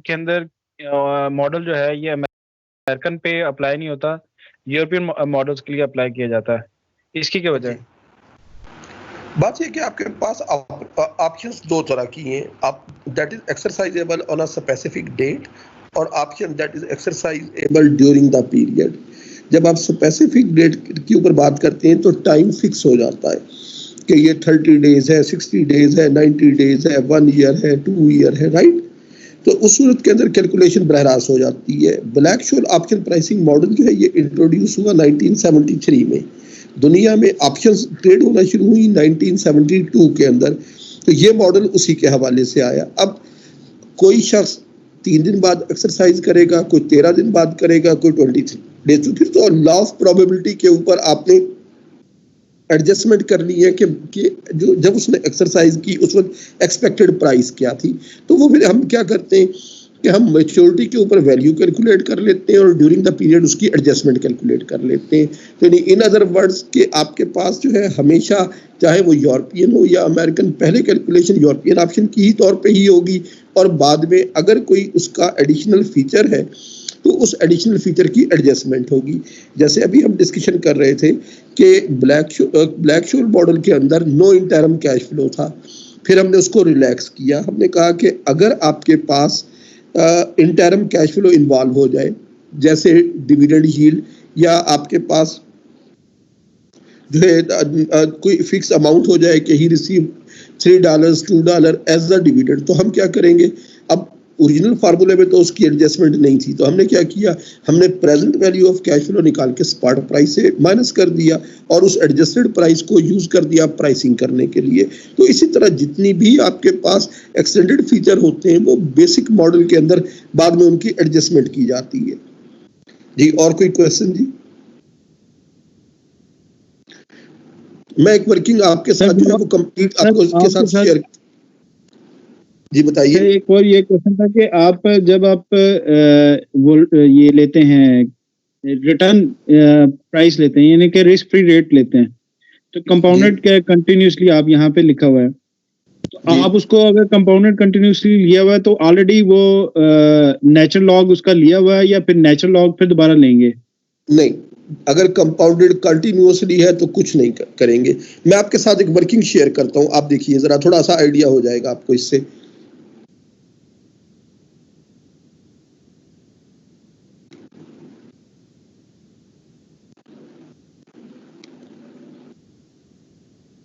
के अंदर मॉडल जो है ये अमेरिकन पे अप्लाई नहीं होता, यूरोपियन मॉडल्स के लिए अप्लाई किया जाता है। इसकी क्या वजह है? बात ये कि आपके पास ऑप्शंस दो तरह की हैं, आप that is exercisable on a specific date और option that is exercisable during the period. जब आप स्पेसिफिक डेट के ऊपर बात करते हैं तो टाइम फिक्स हो जाता है कि ये 30 डेज है, 60 डेज है, 90 डेज है, 1 ईयर है, 2 ईयर है, राइट। तो उस सूरत के अंदर कैलकुलेशन बरह रास्त हो जाती है। ब्लैक शोर ऑप्शन प्राइसिंग मॉडल जो है ये इंट्रोड्यूस हुआ 1973 में। दुनिया में ऑप्शंस ट्रेड होना शुरू हुई 1972 के अंदर, तो ये मॉडल उसी के हवाले से आया। अब कोई शख्स 3 दिन बाद एक्सरसाइज करेगा, कोई 13 दिन बाद करेगा, कोई 23 डेज, तो फिर तो लॉ ऑफ प्रोबेबिलिटी के ऊपर आपने एडजस्टमेंट करनी है कि जो जब उसने एक्सरसाइज की उस वक्त एक्सपेक्टेड प्राइस क्या थी। तो वो फिर हम क्या करते हैं कि हम मैच्योरिटी के ऊपर वैल्यू कैलकुलेट कर लेते हैं और ड्यूरिंग द पीरियड उसकी एडजस्टमेंट कैलकुलेट कर लेते हैं। तो इन अदर वर्ड्स के आपके पास जो है हमेशा, चाहे वो यूरोपियन हो या अमेरिकन, पहले कैलकुलेशन यूरोपियन ऑप्शन की ही तौर पे ही होगी और बाद में अगर कोई उसका एडिशनल फीचर है तो उस एडिशनल फीचर की एडजस्टमेंट होगी। जैसे अभी हम डिस्कशन कर रहे थे कि ब्लैक शोर मॉडल के अंदर नो इंटरम कैश फ्लो था, फिर हमने उसको रिलैक्स किया। हमने कहा कि अगर आपके पास इंटरम कैश फ्लो इन्वॉल्व हो जाए, जैसे डिविडेंड यील्ड, या आपके पास जो है कोई फिक्स अमाउंट हो जाए कि ही रिसीव $3 $2 एज अ डिविडेंड, तो हम क्या करेंगे? अब ओरिजिनल फार्मूले में तो उसकी एडजस्टमेंट नहीं थी, तो हमने क्या किया, हमने present value of cash flow निकाल के स्पॉट प्राइस से माइनस कर दिया और उस एडजस्टेड प्राइस को यूज कर दिया प्राइसिंग करने के लिए। तो इसी तरह जितनी भी आपके पास एक्सटेंडेड फीचर होते हैं वो बेसिक मॉडल के अंदर बाद में उनकी एडजस्टमेंट की जाती है। जी, और कोई क्वेश्चन? जी, मैं एक वर्किंग आपके साथ जो है वो कंप्लीट आपको इसके साथ शेयर। जी बताइए। एक और ये क्वेश्चन था कि आप जब आप वो ये लेते हैं रिटर्न प्राइस लेते हैं, यानी कि रिस्क फ्री रेट लेते हैं, तो कंपाउंडेड के कंटिन्यूसली आप यहाँ पे लिखा हुआ है, तो आप उसको अगर कंपाउंडेड कंटिन्यूसली लिया हुआ है तो ऑलरेडी वो नेचुरल लॉग उसका लिया हुआ है या फिर नेचुरल लॉग फिर दोबारा लेंगे? नहीं, अगर कंपाउंडेड कंटिन्यूसली है तो कुछ नहीं करेंगे। मैं आपके साथ एक वर्किंग शेयर करता हूं, आप देखिए जरा, थोड़ा सा आइडिया हो जाएगा आपको इससे।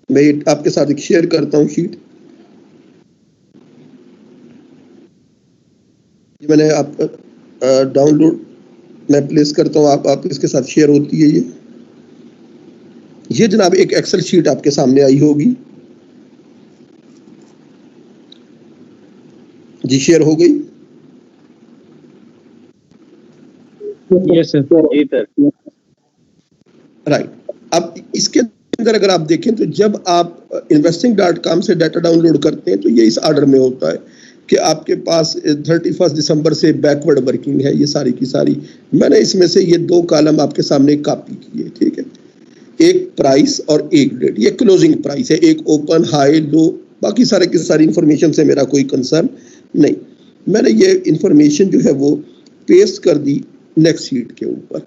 मैं आपके साथ एक शेयर करता हूं शीट, मैंने आप डाउनलोड मैं प्लेस करता हूं, आप इसके साथ शेयर होती है। ये जनाब एक एक्सेल शीट आपके सामने आई होगी। जी, शेयर हो गई? Yes sir. राइट। अब इसके अंदर अगर आप देखें तो जब आप investing.com से डाटा डाउनलोड करते हैं तो ये इस ऑर्डर में होता है कि आपके पास 31 दिसंबर से बैकवर्ड वर्किंग है, ये सारी की सारी। मैंने इसमें से ये 2 कॉलम आपके सामने कॉपी किए, ठीक है, एक प्राइस और एक डेट। ये क्लोजिंग प्राइस है, एक ओपन, हाई, लो, बाकी सारे की सारी इंफॉर्मेशन से मेरा कोई कंसर्न नहीं। मैंने ये इंफॉर्मेशन जो है वो पेस्ट कर दी नेक्स्ट शीट के ऊपर।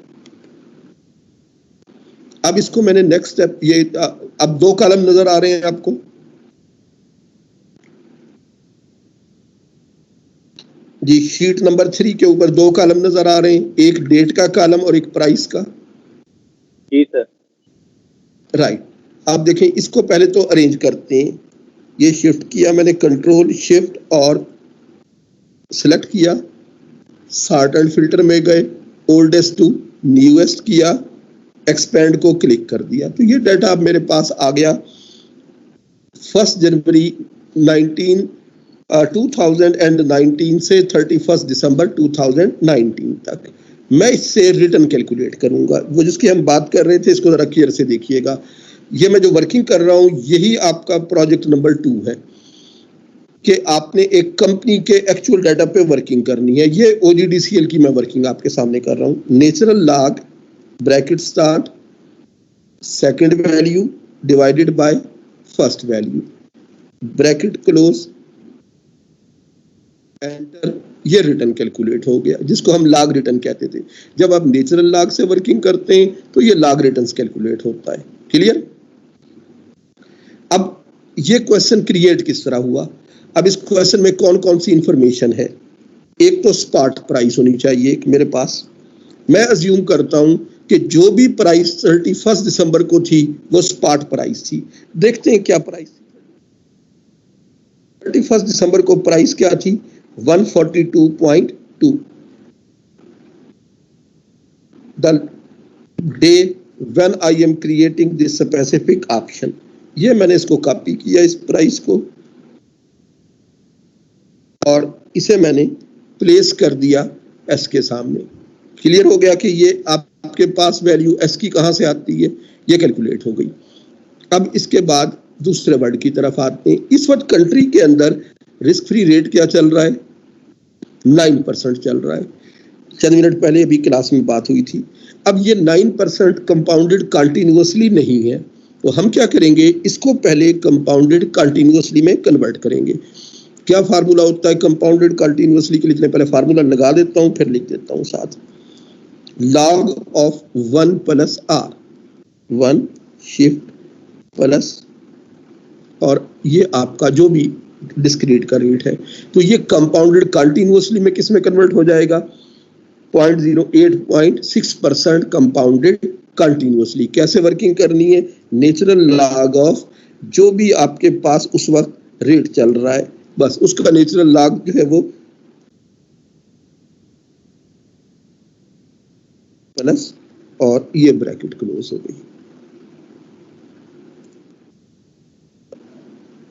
अब इसको मैंने नेक्स्ट स्टेप, ये अब 2 कॉलम नजर आ रहे हैं आपको? जी, शीट नंबर 3 के ऊपर 2 कॉलम नजर आ रहे हैं, एक डेट का कॉलम और एक प्राइस का। जी सर। राइट। आप देखें, इसको पहले तो अरेंज करते हैं। ये शिफ्ट किया मैंने, कंट्रोल शिफ्ट और सिलेक्ट किया, सॉर्ट एंड फिल्टर में गए, ओल्डेस्ट टू न्यूएस्ट किया, एक्सपेंड को क्लिक कर दिया, तो ये डाटा अब मेरे पास आ गया 1 जनवरी 2019 से 31 दिसंबर 2019 तक। मैं इससे रिटर्न कैलकुलेट करूंगा, वो जिसकी हम बात कर रहे थे, इसको जरा क्लियर से देखिएगा। ये मैं जो वर्किंग कर रहा हूं यही आपका प्रोजेक्ट नंबर 2 है कि आपने एक कंपनी के एक्चुअल डाटा पे वर्किंग करनी है। ये OGDCL की मैं वर्किंग आपके सामने कर रहा हूं। Natural log bracket start, second value divided by first value, bracket close, enter ये रिटर्न कैलकुलेट हो गया, जिसको हम लॉग रिटर्न कहते थे। जब आप नेचुरल लॉग से वर्किंग करते हैं तो ये लॉग रिटर्न कैलकुलेट होता है। क्लियर? अब ये क्वेश्चन क्रिएट किस तरह हुआ? अब इस क्वेश्चन में कौन कौन सी इंफॉर्मेशन है? एक तो स्पॉट प्राइस होनी चाहिए कि मेरे पास, मैं अज्यूम करता हूं कि जो भी प्राइस 31 दिसंबर को थी वो स्पॉट प्राइस थी। देखते हैं क्या प्राइस थी। 31 दिसंबर को प्राइस क्या थी? 142.2। The day when I am creating this specific option, ये मैंने इसको कॉपी किया इस प्राइस को और इसे मैंने प्लेस कर दिया एस के सामने। क्लियर हो गया कि ये आपके पास वैल्यू एस की कहां से आती है, ये कैलकुलेट हो गई। अब इसके बाद दूसरे वर्ड की तरफ आते हैं। इस वक्त कंट्री के अंदर रिस्क फ्री रेट क्या चल रहा है? 9% चल रहा है। चंद मिनट पहले अभी क्लास में बात हुई थी। अब ये 9% कंपाउंडेड कंटिन्यूअसली नहीं है, तो हम क्या करेंगे, इसको पहले कंपाउंडेड कंटिन्यूअसली में कन्वर्ट करेंगे। क्या फार्मूला होता है कंपाउंडेड कंटिन्यूअसली के लिए? पहले फार्मूला लगा देता हूं, फिर लिख देता हूं साथ। Log of 1 plus R, 1 shift plus और ये आपका जो भी डिस्क्रीट का रेट है, तो ये कंपाउंडेड कंटिन्यूअसली में किस में कन्वर्ट हो जाएगा? 0.08.6% कंपाउंडेड कंटिन्यूअसली। कैसे वर्किंग करनी है? नेचुरल लॉग ऑफ जो भी आपके पास उस वक्त रेट चल रहा है, बस उसका नेचुरल लॉग जो है वो प्लस और ये ब्रैकेट क्लोज हो गई।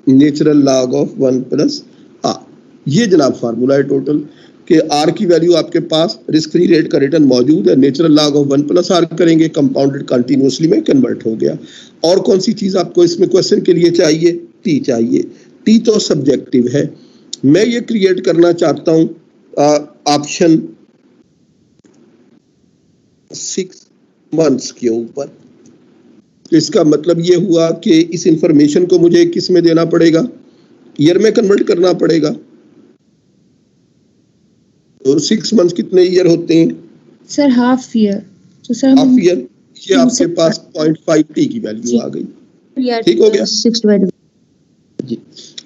Natural log of 1 plus R, ये जनाब फार्मूला है टोटल कि आर की वैल्यू आपके पास रिस्क फ्री रेट का रिटर्न मौजूद है, natural log of 1 plus R करेंगे, कंपाउंडेड कंटिन्यूअसली में कन्वर्ट हो गया। और कौन सी चीज आपको इसमें क्वेश्चन के लिए चाहिए? टी चाहिए। टी तो सब्जेक्टिव है, मैं ये क्रिएट करना चाहता हूं ऑप्शन 6 मंथ्स के ऊपर। तो इसका मतलब ये हुआ कि इस इंफॉर्मेशन को मुझे किस में देना पड़ेगा? ईयर में कन्वर्ट करना पड़ेगा। तो 6 मंथ्स कितने ईयर होते हैं? Sir half year. तो सर हाफ ईयर, ये आपके पास 0.5 टी की वैल्यू आ गई। ठीक हो गया? 6 डिवाइडेड जी।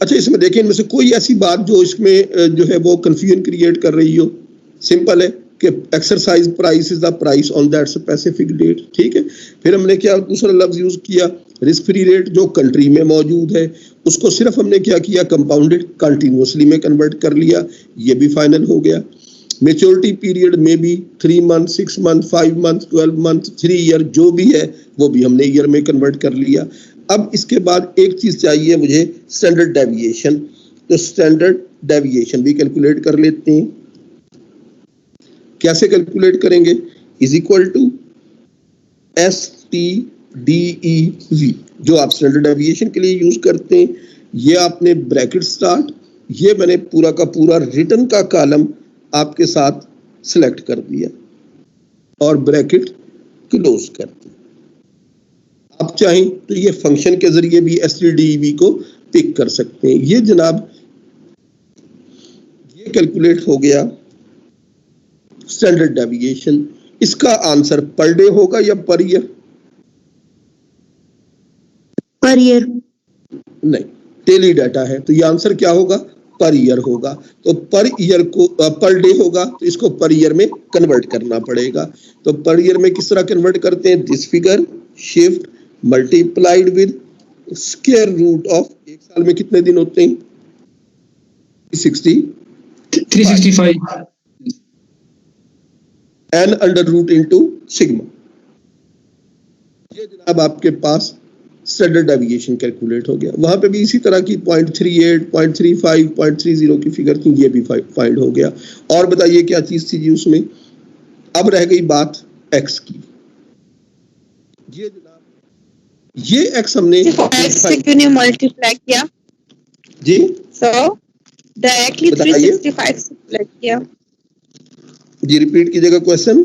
अच्छा, इसमें देखें, इनमें से कोई ऐसी बात जो इसमें जो है वो कंफ्यूजन क्रिएट कर रही हो? सिंपल है कि exercise price is the price on that specific date. ठीक है, फिर हमने क्या दूसरा लफ्ज यूज किया? रिस्क फ्री रेट जो कंट्री में मौजूद है उसको सिर्फ हमने क्या किया? कंपाउंडेड कंटिन्यूअसली में कन्वर्ट कर लिया, ये भी फाइनल हो गया। मेच्योरिटी पीरियड में भी 3 month, 6 month, 5 month, 12 month, 3 year जो भी है वो भी हमने ईयर में कन्वर्ट कर लिया। अब इसके बाद एक चीज चाहिए मुझे, स्टैंडर्ड डेविएशन। तो स्टैंडर्ड डेविएशन भी कैलकुलेट कर लेते हैं। कैसे कैलकुलेट करेंगे? इज इक्वल टू STDEV, जो आप स्टैंडर्ड डेविएशन के लिए यूज करते हैं। ये आपने ब्रैकेट स्टार्ट, ये मैंने पूरा का पूरा रिटर्न का कॉलम आपके साथ सिलेक्ट कर दिया और ब्रैकेट क्लोज कर दिया। आप चाहें तो ये फंक्शन के जरिए भी STDEV को पिक कर सकते हैं। ये जनाब ये कैलकुलेट हो गया स्टैंडर्ड डेविएशन। इसका आंसर पर डे होगा या पर ईयर? Per year. नहीं, डेली डाटा है तो ये आंसर क्या होगा? पर ईयर होगा। तो पर ईयर को पर डे होगा तो इसको पर ईयर में कन्वर्ट करना पड़ेगा। तो पर ईयर में किस तरह कन्वर्ट करते हैं? This figure shift multiplied with square root of, एक साल में कितने दिन होते हैं? 365 N under root into sigma. ये जनाब आपके पास स्टैंडर्ड डेविएशन कैलकुलेट हो गया। वहां पे भी इसी तरह की 0.38, 0.35, 0.30 की फिगर थी, ये भी फाइंड हो गया। और बताइए क्या चीज थी जी उसमें? अब रह गई बात एक्स की। ये जनाब ये एक्स हमने से क्यों नहीं मल्टीप्लाई किया जी? सो डायरेक्टली 365 से मल्टीप्लाई किया जी, रिपीट कीजिएगा क्वेश्चन।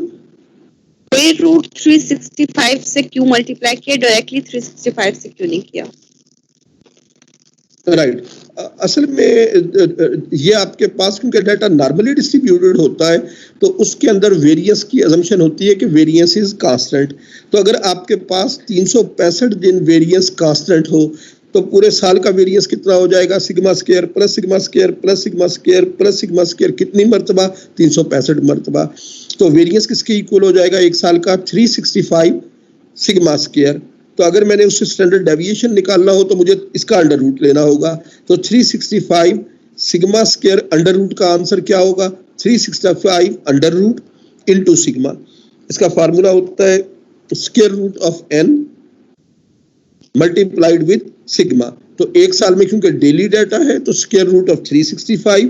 कोई रूट 365 से क्यों मल्टीप्लाई किया, डायरेक्टली 365 से क्यों नहीं किया? राइट। असल में ये आपके आपके पास क्योंकि डाटा नॉर्मली डिस्ट्रीब्यूटेड होता है तो उसके अंदर वेरिएंस की अजम्पशन होती है कि वेरिएंस इज कांस्टेंट। तो अगर आपके पास 365 दिन वेरिएंस कांस्टेंट हो तो पूरे साल का वेरिएंस कितना हो जाएगा, sigma square plus sigma square plus sigma square plus sigma square, कितनी मरतबा, 365 मरतबा। तो वेरिएंस किसके इक्वल हो जाएगा एक साल का, 365 सिग्मा स्क्वायर। तो अगर मैंने उससे स्टैंडर्ड डेविएशन निकालना हो तो मुझे इसका अंडर रूट लेना होगा। तो 365 सिग्मा स्क्वायर अंडर रूट का आंसर क्या होगा, 365 अंडर रूट इनटू सिग्मा। इसका फार्मूला होता है square root of n multiplied with sigma. तो एक साल में क्योंकि डेली डाटा है तो square root of 365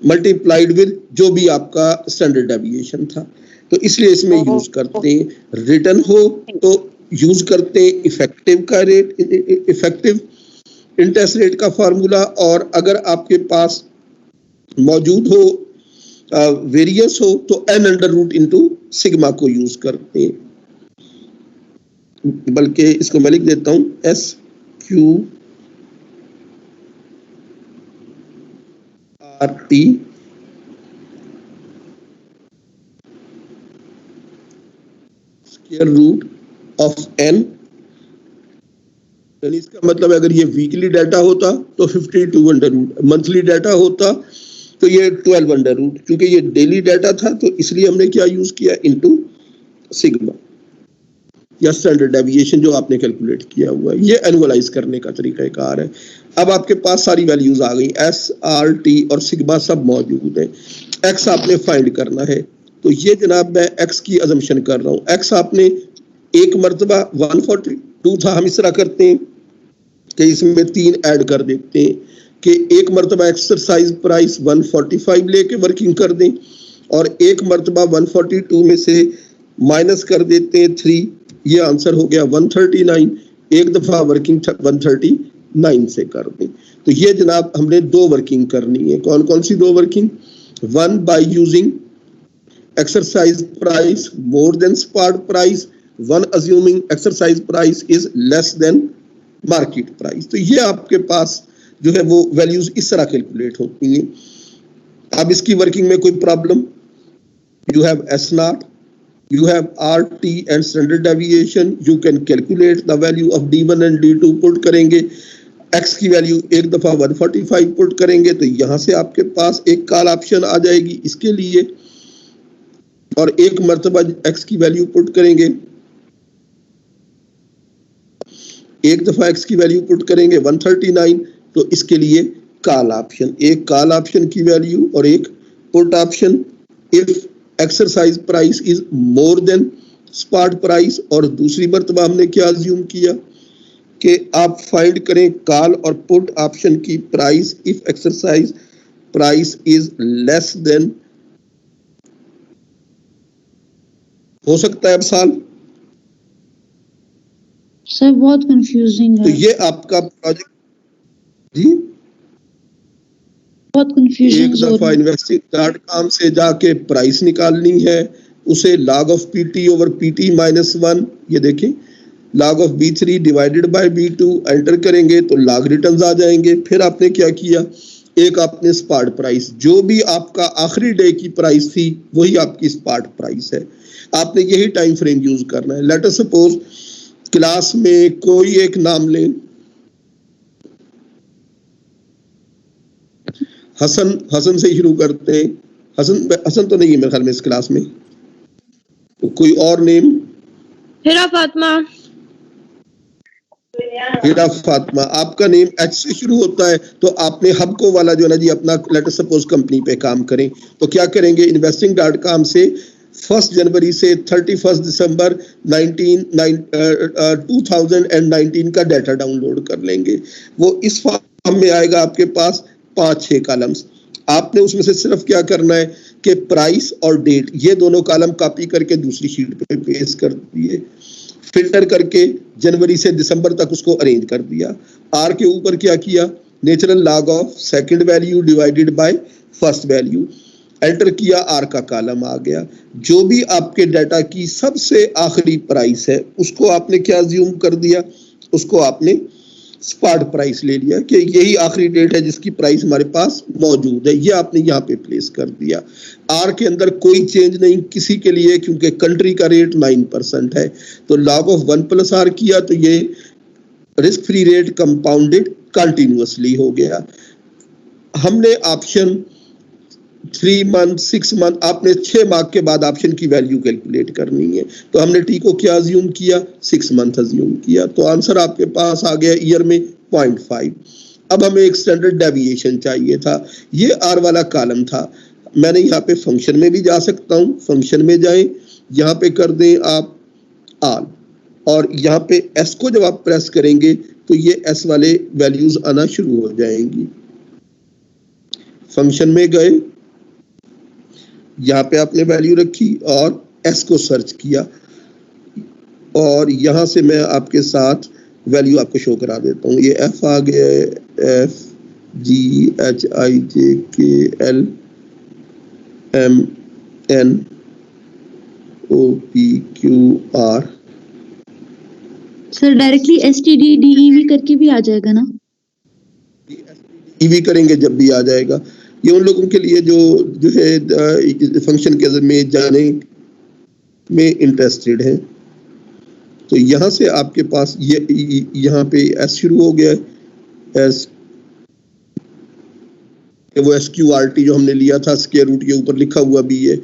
multiplied with जो भी आपका स्टैंडर्ड डेविएशन था। तो इसलिए इसमें यूज करते हैं, रिटर्न हो तो यूज करते हैं इफेक्टिव का रेट, इफेक्टिव इंटरेस्ट रेट का फार्मूला, और अगर आपके पास मौजूद हो वेरिएंस हो तो n under root into sigma को यूज करते हैं। बल्कि इसको मैं लिख देता हूं SQRT square root of n। यानी इसका मतलब अगर ये वीकली डाटा होता तो 52 अंडर रूट, मंथली डाटा होता तो ये 12 अंडर रूट। क्योंकि ये डेली डाटा था तो इसलिए हमने क्या यूज किया, इनटू सिग्मा या स्टैंडर्ड डेविएशन जो आपने कैलकुलेट किया हुआ है। ये एनुअलाइज करने का तरीकाकार है। अब आपके पास सारी वैल्यूज आ गई, S, R, T और सिग्मा सब मौजूद है। X आपने फाइंड करना है तो ये जनाब मैं X की अजम्पशन कर रहा हूँ। X आपने एक मरतबा 142 था, हम इस तरह करते हैं कि इसमें 3 ऐड कर देते हैं कि एक मरतबा एक्सरसाइज प्राइस 145 लेके वर्किंग कर दें और एक मरतबा 142 में से माइनस कर देते हैं 3, ये आंसर हो गया 139। एक दफा वर्किंग 139 से कर दें। तो ये जनाब हमने 2 वर्किंग करनी है। कौन कौन सी 2 working, 1 by using exercise price more than spot price, 1 assuming exercise price is less than market price. तो ये आपके पास जो है वो वैल्यूज इस तरह कैलकुलेट होती हैं। अब इसकी वर्किंग में कोई problem, you have S0, you have RT and standard deviation, you can calculate the value of D1 and D2 put करेंगे, X की वैल्यू एक दफा 145 पुट करेंगे तो यहां से आपके पास एक कॉल ऑप्शन आ जाएगी इसके लिए, और एक मरतबा X की वैल्यू पुट करेंगे, एक दफा X की वैल्यू पुट करेंगे 139 तो इसके लिए कॉल ऑप्शन, एक कॉल ऑप्शन की वैल्यू और एक put option if exercise price is more than spot price. और दूसरी मरतबा हमने क्या अज्यूम किया कि आप फाइंड करें कॉल और पुट ऑप्शन की price if exercise price is less than, हो सकता है अब साल सर बहुत कंफ्यूजिंग तो है, ये आपका प्रोजेक्ट जी। बहुत एक कंफ्यूजन हो दफा रही है। investing.com से जाके प्राइस निकालनी है, उसे log of PT over PT minus 1, ये देखें log of B3 divided by B2 enter करेंगे तो log रिटर्न्स आ जाएंगे। फिर आपने क्या किया, एक आपने स्पॉट प्राइस, जो भी आपका आखिरी डे की प्राइस थी वही आपकी स्पॉट प्राइस है, आपने यही टाइम फ्रेम यूज करना है। लेट अस सपोज क्लास में कोई एक नाम लें, हसन से शुरू करते हैं। हसन तो नहीं है मेरे ख्याल में इस क्लास में, तो कोई और नेम, हिरा फातिमा। हीरा फातिमा, आपका नेम H से शुरू होता है तो आपने हबको वाला जो है ना जी अपना लेट अस सपोज कंपनी पे काम करें तो क्या करेंगे, investing.com से 1 जनवरी से 31 दिसंबर 2019 का डाटा डाउनलोड कर लेंगे। वो इस फॉर्म में आएगा आपके पास 5-6 कॉलम्स। आपने उसमें से सिर्फ क्या करना है कि प्राइस और डेट ये दोनों कॉलम कॉपी करके दूसरी शीट पे पेस्ट कर दिए, फिल्टर करके जनवरी से दिसंबर तक उसको अरेंज कर दिया। आर के ऊपर क्या किया, natural log of second value divided by first value, enter किया, आर का कॉलम आ गया। जो भी आपके डाटा की सबसे आखिरी प्राइस है उसको आपने क्या अज्यूम कर दिया, उसको आपने स्पॉट प्राइस ले लिया कि यही आखिरी डेट है जिसकी प्राइस हमारे पास मौजूद है, ये आपने यहाँ पे प्लेस कर दिया। आर के अंदर कोई चेंज नहीं किसी के लिए, क्योंकि कंट्री का रेट 9% है, तो लॉग ऑफ 1+R किया तो ये risk free rate compounded continuously हो गया। हमने ऑप्शन 3 मंथ 6 मंथ, आपने 6 माह के बाद ऑप्शन की वैल्यू कैलकुलेट करनी है, तो हमने टी को क्या अज्यूम किया, 6 मंथ अज्यूम किया, तो आंसर आपके पास आ गया ईयर में 0.5। अब हमें एक स्टैंडर्ड डेविएशन चाहिए था, ये आर वाला कॉलम था। मैंने यहाँ पे फंक्शन में भी जा सकता हूँ, फंक्शन में जाएं, यहाँ पे कर दें आप आल, और यहाँ पे एस को जब आप प्रेस करेंगे तो ये एस वाले वैल्यूज आना शुरू हो जाएंगी। फंक्शन में गए, यहाँ पे आपने वैल्यू रखी और एस को सर्च किया, और यहाँ से मैं आपके साथ वैल्यू आपको शो करा देता हूँ। ये एफ आ गया, F G H I J K L M N O P Q R. Sir directly STDDEV करके भी आ जाएगा ना? ईवी करेंगे जब भी आ जाएगा। ये उन लोगों के लिए जो है फंक्शन के अंदर में जाने में इंटरेस्टेड है। तो यहाँ से आपके पास ये यहाँ पे एस शुरू हो गया है, एस वो SQRT जो हमने लिया था स्क्वायर रूट के ऊपर लिखा हुआ भी है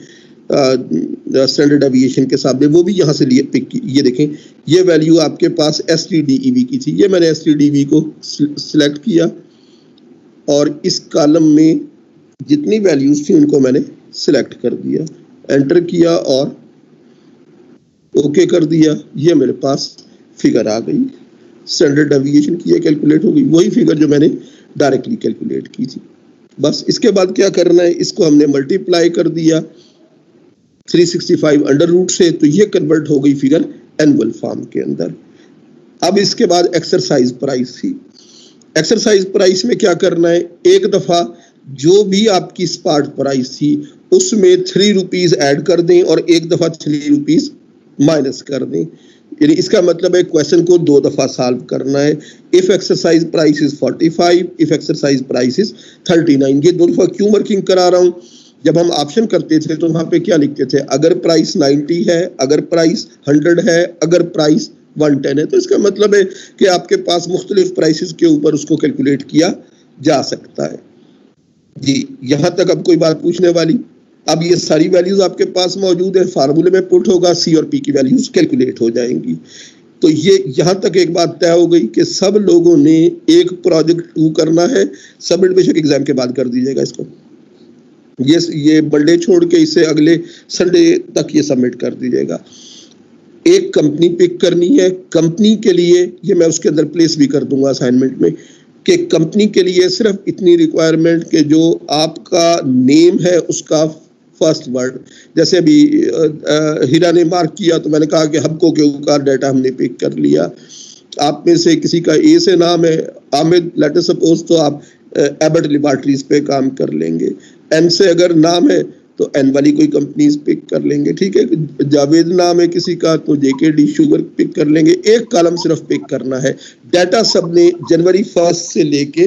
स्टैंडर्ड डेविएशन के सामने, वो भी यहाँ से लिए पिक की। ये देखें ये वैल्यू आपके पास STDEV की थी, ये मैंने STDEV को सिलेक्ट किया और इस कॉलम में जितनी वैल्यूज थी उनको मैंने सिलेक्ट कर दिया, एंटर किया और ओके कर दिया। ये मेरे पास फिगर आ गई, स्टैंडर्ड डेविएशन की कैलकुलेट हो गई, वही फिगर जो मैंने डायरेक्टली कैलकुलेट की थी। बस इसके बाद क्या करना है, इसको हमने मल्टीप्लाई कर दिया 365 अंडर रूट से, तो ये कन्वर्ट हो गई फिगर एनुअल फॉर्म के अंदर। अब इसके बाद एक्सरसाइज प्राइस थी। एक्सरसाइज प्राइस में क्या करना है, एक दफा जो भी आपकी स्पॉट प्राइस थी उसमें 3 रुपीज ऐड कर दें और एक दफा 3 रुपीज माइनस कर दें। यानी इसका मतलब है क्वेश्चन को 2 दफा सॉल्व करना है। If exercise price is 45, if exercise price is 39। ये 2 दफा क्यों वर्किंग करा रहा हूं, जब हम ऑप्शन करते थे तो वहां पे क्या लिखते थे, अगर प्राइस 90 है, अगर प्राइस 100 है, अगर प्राइस 110 है, तो इसका मतलब है कि आपके पास मुख्तलिफ प्राइसेस के ऊपर उसको कैलकुलेट किया जा सकता है। जी यहां तक अब कोई बात पूछने वाली? अब ये सारी वैल्यूज आपके पास मौजूद है, फार्मूले में पुट होगा, सी और पी की वैल्यूज कैलकुलेट हो जाएंगी। तो ये यहां तक एक बात तय हो गई कि सब लोगों ने एक प्रोजेक्ट 2 करना है। सबमिट बेशक एग्जाम के बाद कर दीजिएगा इसको, ये मंडे छोड़ के इसे अगले संडे तक ये सबमिट कर दीजिएगा। एक कंपनी पिक करनी है, कंपनी के लिए ये मैं उसके अंदर प्लेस भी कर दूंगा असाइनमेंट में, कि कंपनी के लिए सिर्फ इतनी रिक्वायरमेंट कि जो आपका नेम है उसका फर्स्ट वर्ड, जैसे अभी हीरा ने मार्क किया तो मैंने कहा कि हब्को के ऊपर डाटा हमने पिक कर लिया। आप में से किसी का ए से नाम है आमिद, लेट अस सपोज, तो आप एबट लेबोरेटरीज पे काम कर लेंगे। एन से अगर नाम है तो एन वाली कोई कंपनीज पिक कर लेंगे, ठीक है। जावेद नाम है किसी का तो JKD शुगर पिक कर लेंगे। एक कॉलम सिर्फ पिक करना है। डाटा सबने जनवरी 1 से लेके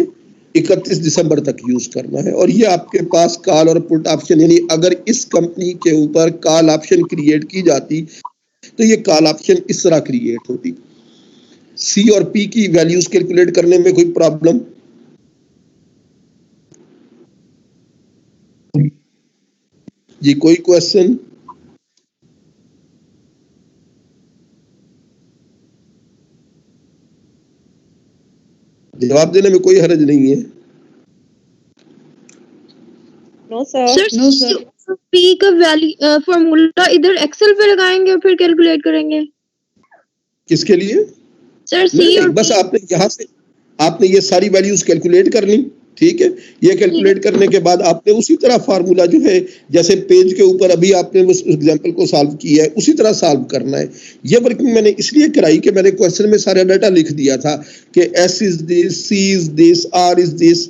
31 दिसंबर तक यूज करना है। और ये आपके पास कॉल और पुट ऑप्शन, यानी अगर इस कंपनी के ऊपर कॉल ऑप्शन क्रिएट की जाती तो ये कॉल ऑप्शन इस तरह क्रिएट होती। सी और पी की वैल्यूज कैलकुलेट करने में कोई प्रॉब्लम? जी कोई क्वेश्चन? जवाब देने में कोई हर्ज नहीं है। No sir. No, sir. P का वैल्यू फॉर्मूला इधर एक्सेल पे लगाएंगे और फिर कैलकुलेट करेंगे किसके लिए? सर? सी और बस आपने यहाँ से आपने ये सारी वैल्यूज कैलकुलेट करनी, ठीक है। ये कैलकुलेट करने के बाद आपने उसी तरह फार्मूला जो है जैसे पेज के ऊपर अभी आपने उस एग्जांपल को सॉल्व किया है उसी तरह सॉल्व करना है। ये वर्किंग मैंने इसलिए कराई कि मैंने क्वेश्चन में सारा डाटा लिख दिया था कि S is this, C is this, R is this,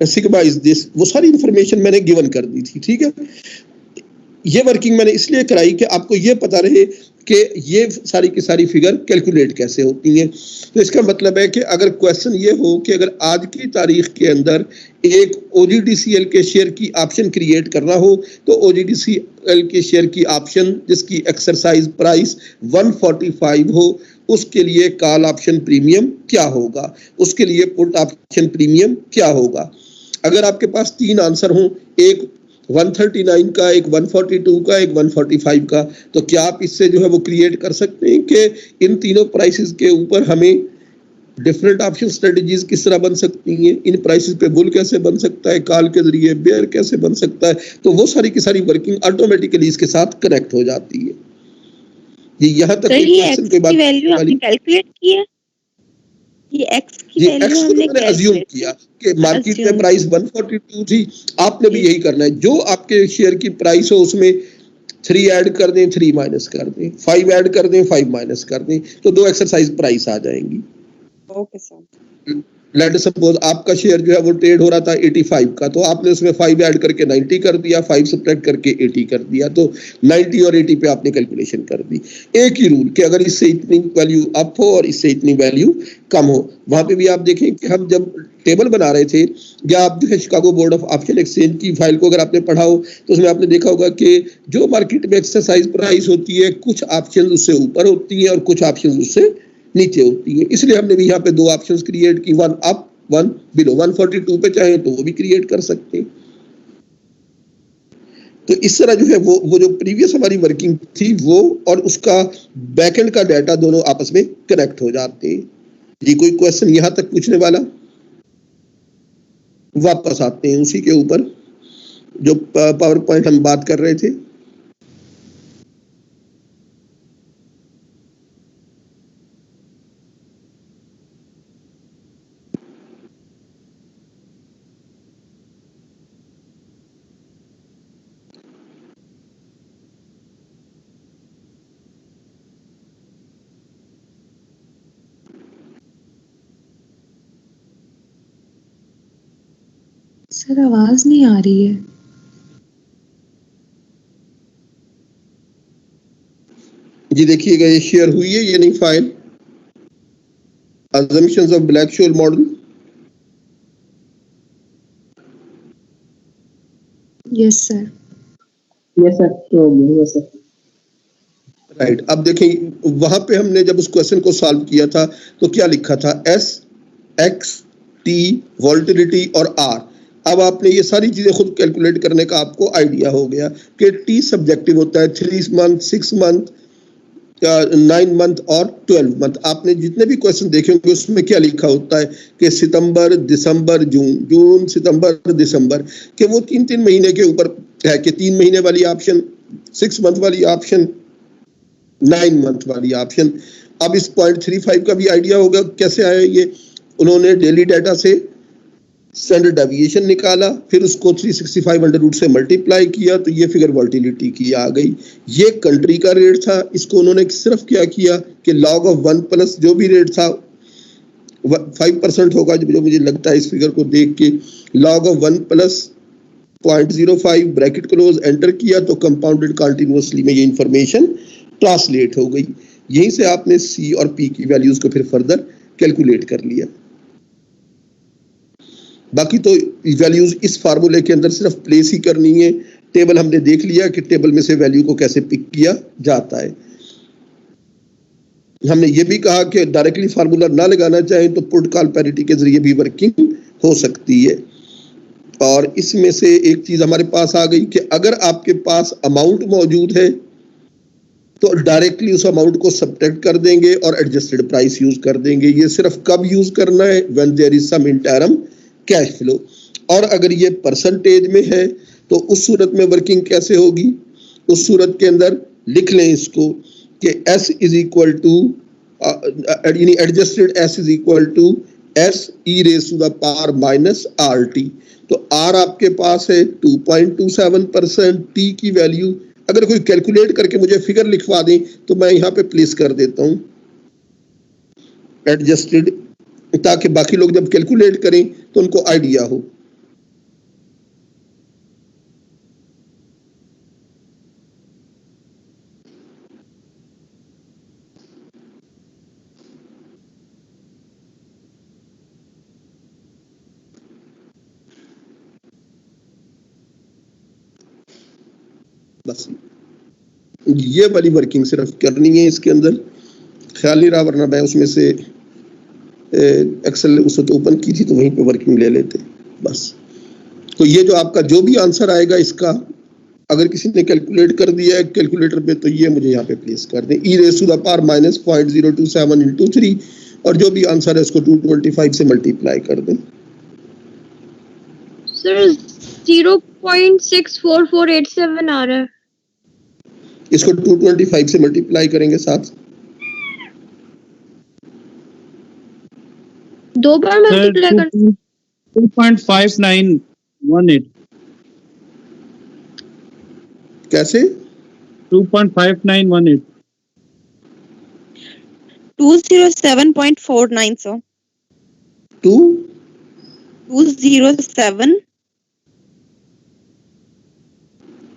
sigma is this, वो सारी इंफॉर्मेशन मैंने गिवन कर दी थी, ठीक है। ये वर्किंग मैंने इसलिए कराई कि आपको ये पता रहे कि ये सारी की सारी फिगर कैलकुलेट कैसे होती हैं। तो इसका मतलब है कि अगर क्वेश्चन ये हो कि अगर आज की तारीख के अंदर एक OGDCL के शेयर की ऑप्शन क्रिएट करना हो तो OGDCL के शेयर की ऑप्शन जिसकी एक्सरसाइज प्राइस 145 हो, उसके लिए कॉल ऑप्शन प्रीमियम क्या होगा, उसके लिए पुट ऑप्शन प्रीमियम क्या होगा। अगर आपके पास 3 आंसर हों, एक 139 का, एक 142 का, एक 145 का, तो क्या आप इससे जो है वो क्रिएट कर सकते हैं कि इन तीनों प्राइसेस के ऊपर हमें डिफरेंट ऑप्शन स्ट्रेटजीज किस तरह बन सकती हैं, इन प्राइसेस पे बुल कैसे बन सकता है, कॉल के जरिए बेयर कैसे बन सकता है। तो वो सारी की सारी वर्किंग ऑटोमेटिकली इसके साथ कनेक्ट हो जाती है। ये यहाँ तक सर, कोई ये क्वेश्चन एक्स कोई की बात वैल्यू आपने वाली? कैलकुलेट की है? ये एक्स की जी, वैल्यू एक्स को तो हमने मैंने अज्यूम कैलकुलेट किया कि मार्केट में assume प्राइस 142 थी, आपने भी जी। यही करना है, जो आपके शेयर की प्राइस हो उसमें 3 ऐड कर दें, 3 माइनस कर दें, 5 ऐड कर दें, 5 माइनस कर दें, तो 2 एक्सरसाइज प्राइस आ जाएंगी। Okay sir. लेट सपोज आपका शेयर जो है वो ट्रेड हो रहा था 85 का, तो आपने उसमें 5 ऐड करके 90 कर दिया, 5 सब्ट्रैक्ट करके 80 कर दिया, तो 90 और 80 पे आपने कैलकुलेशन कर दी। एक ही रूल कि अगर इससे इतनी वैल्यू अप हो और इससे इतनी वैल्यू कम हो। वहां पे भी आप देखें कि हम जब टेबल बना रहे थे, या आप जो है Chicago board of option exchange की फाइल को अगर आपने पढ़ा हो तो उसमें आपने देखा होगा कि जो मार्केट में एक्सरसाइज प्राइस होती है, कुछ ऑप्शन उससे ऊपर होती है और कुछ ऑप्शन उससे नीचे होती है। इसलिए हमने भी यहाँ पे 2 ऑप्शंस क्रिएट की, 1 अप 1 बिलो। 142 पे चाहे तो वो भी क्रिएट कर सकते हैं। तो इस तरह जो है वो जो प्रीवियस हमारी वर्किंग थी वो और उसका बैकएंड का डाटा दोनों आपस में कनेक्ट हो जाते हैं। जी, कोई क्वेश्चन यहाँ तक पूछने वाला? वापस आते हैं उसी के ऊपर जो पावर पॉइंट हम बात कर रहे थे। सर आवाज नहीं आ रही है। जी देखिएगा, ये शेयर हुई है ये नहीं file, assumptions of Black-Scholes model। Yes sir. Right, अब देखें वहां पे हमने जब उस क्वेश्चन को सॉल्व किया था तो क्या लिखा था, S, X, T, वॉल्टिलिटी और R। अब आपने ये सारी चीजें खुद कैलकुलेट करने का आपको आइडिया हो गया कि T सब्जेक्टिव होता है, 3 मंथ, 6 मंथ, 9 मंथ और 12 मंथ। आपने जितने भी क्वेश्चन देखे होंगे उसमें क्या लिखा होता है कि सितंबर, दिसंबर, जून, जून, सितंबर, दिसंबर, कि वो 3-3 महीने के ऊपर है कि 3 महीने वाली ऑप्शन, 6 मंथ वाली ऑप्शन, 9 मंथ वाली ऑप्शन। अब इस 0.35 का भी आइडिया होगा कैसे आया ये। उन्होंने डेली डाटा से स्टैंडर्ड डेविएशन निकाला, फिर उसको 365 अंडर रूट से मल्टीप्लाई किया, तो ये फिगर वॉल्टिलिटी की आ गई। ये कंट्री का रेट था, इसको उन्होंने सिर्फ क्या किया कि लॉग ऑफ 1 प्लस जो भी रेट था 5% होगा, जो मुझे लगता है इस फिगर को देख के, log of 1 plus 0.05 bracket close enter किया तो कंपाउंडेड कॉन्टिन्यूसली में ये इंफॉर्मेशन ट्रांसलेट हो गई। यहीं से आपने सी और पी की वैल्यूज को फिर फर्दर कैलकुलेट कर लिया। बाकी तो वैल्यूज इस फार्मूले के अंदर सिर्फ प्लेस ही करनी है। टेबल हमने देख लिया कि टेबल में से वैल्यू को कैसे पिक किया जाता है। हमने ये भी कहा कि डायरेक्टली फार्मूला ना लगाना चाहें तो पुट कॉल पैरिटी के जरिए भी वर्किंग हो सकती है। और इसमें से एक चीज हमारे पास आ गई कि अगर आपके पास अमाउंट मौजूद है तो डायरेक्टली उस अमाउंट को सब्ट्रैक्ट कर देंगे और एडजस्टेड प्राइस यूज कर देंगे। ये सिर्फ कब यूज करना है, when there is some interim cash flow. और अगर ये परसेंटेज में है तो उस सूरत में वर्किंग कैसे होगी, उस सूरत के अंदर लिख लें इसको कि S इज इक्वल टू यानी adjusted S is equal to S e raise to the power minus RT। तो R आपके पास है 2.27%, T की वैल्यू अगर कोई कैलकुलेट करके मुझे फिगर लिखवा दें तो मैं यहाँ पे प्लेस कर देता हूँ एडजस्टेड, ताकि बाकी लोग जब कैलकुलेट करें तो उनको आइडिया हो। बस ये वाली वर्किंग सिर्फ करनी है इसके अंदर, ख्याल नहीं रहा वरना मैं उसमें से एक्सेल उस वक्त ओपन की थी तो वहीं पे वर्किंग ले लेते बस। तो ये जो आपका जो भी आंसर आएगा इसका, अगर किसी ने कैलकुलेट कर दिया है कैलकुलेटर पे, तो ये मुझे यहाँ पे प्लेस कर दें, e⁻⁻027 into 3, और जो भी आंसर है उसको 225 से मल्टीप्लाई कर दें। सर 0.64487 आ रहा है। इसको 225 से मल्टीप्लाई करेंगे साथ, दो बार मल्टीप्लाई कर 2.5918 कैसे 2.5918 207.49 sir. 207.49.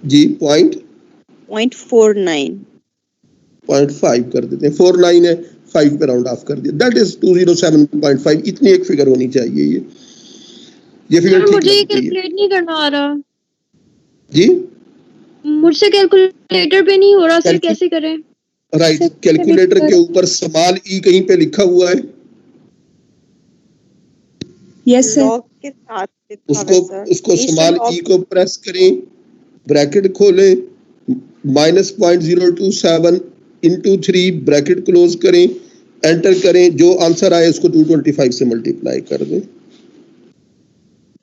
जी 0.5 कर देते हैं, 49 है 5 पे राउंड ऑफ कर दिया, दैट इज 207.5। इतनी एक फिगर होनी चाहिए, ये फिगर सर ठीक मुझे ये लगती है। कैलकुलेट नहीं करना आ रहा जी मुझसे, कैलकुलेटर पे नहीं हो रहा सर, कैसे करें? राइट, कैलकुलेटर के ऊपर स्मॉल ई कहीं पे लिखा हुआ है, Yes sir. लॉग के साथ लिखा हुआ है, सर। उसको स्मॉल ई को प्रेस करें, ब्रैकेट खोलें, -0.027 into 3 ब्रैकेट क्लोज करें, एंटर करें, जो आंसर आए उसको 225 से मल्टीप्लाई कर दें।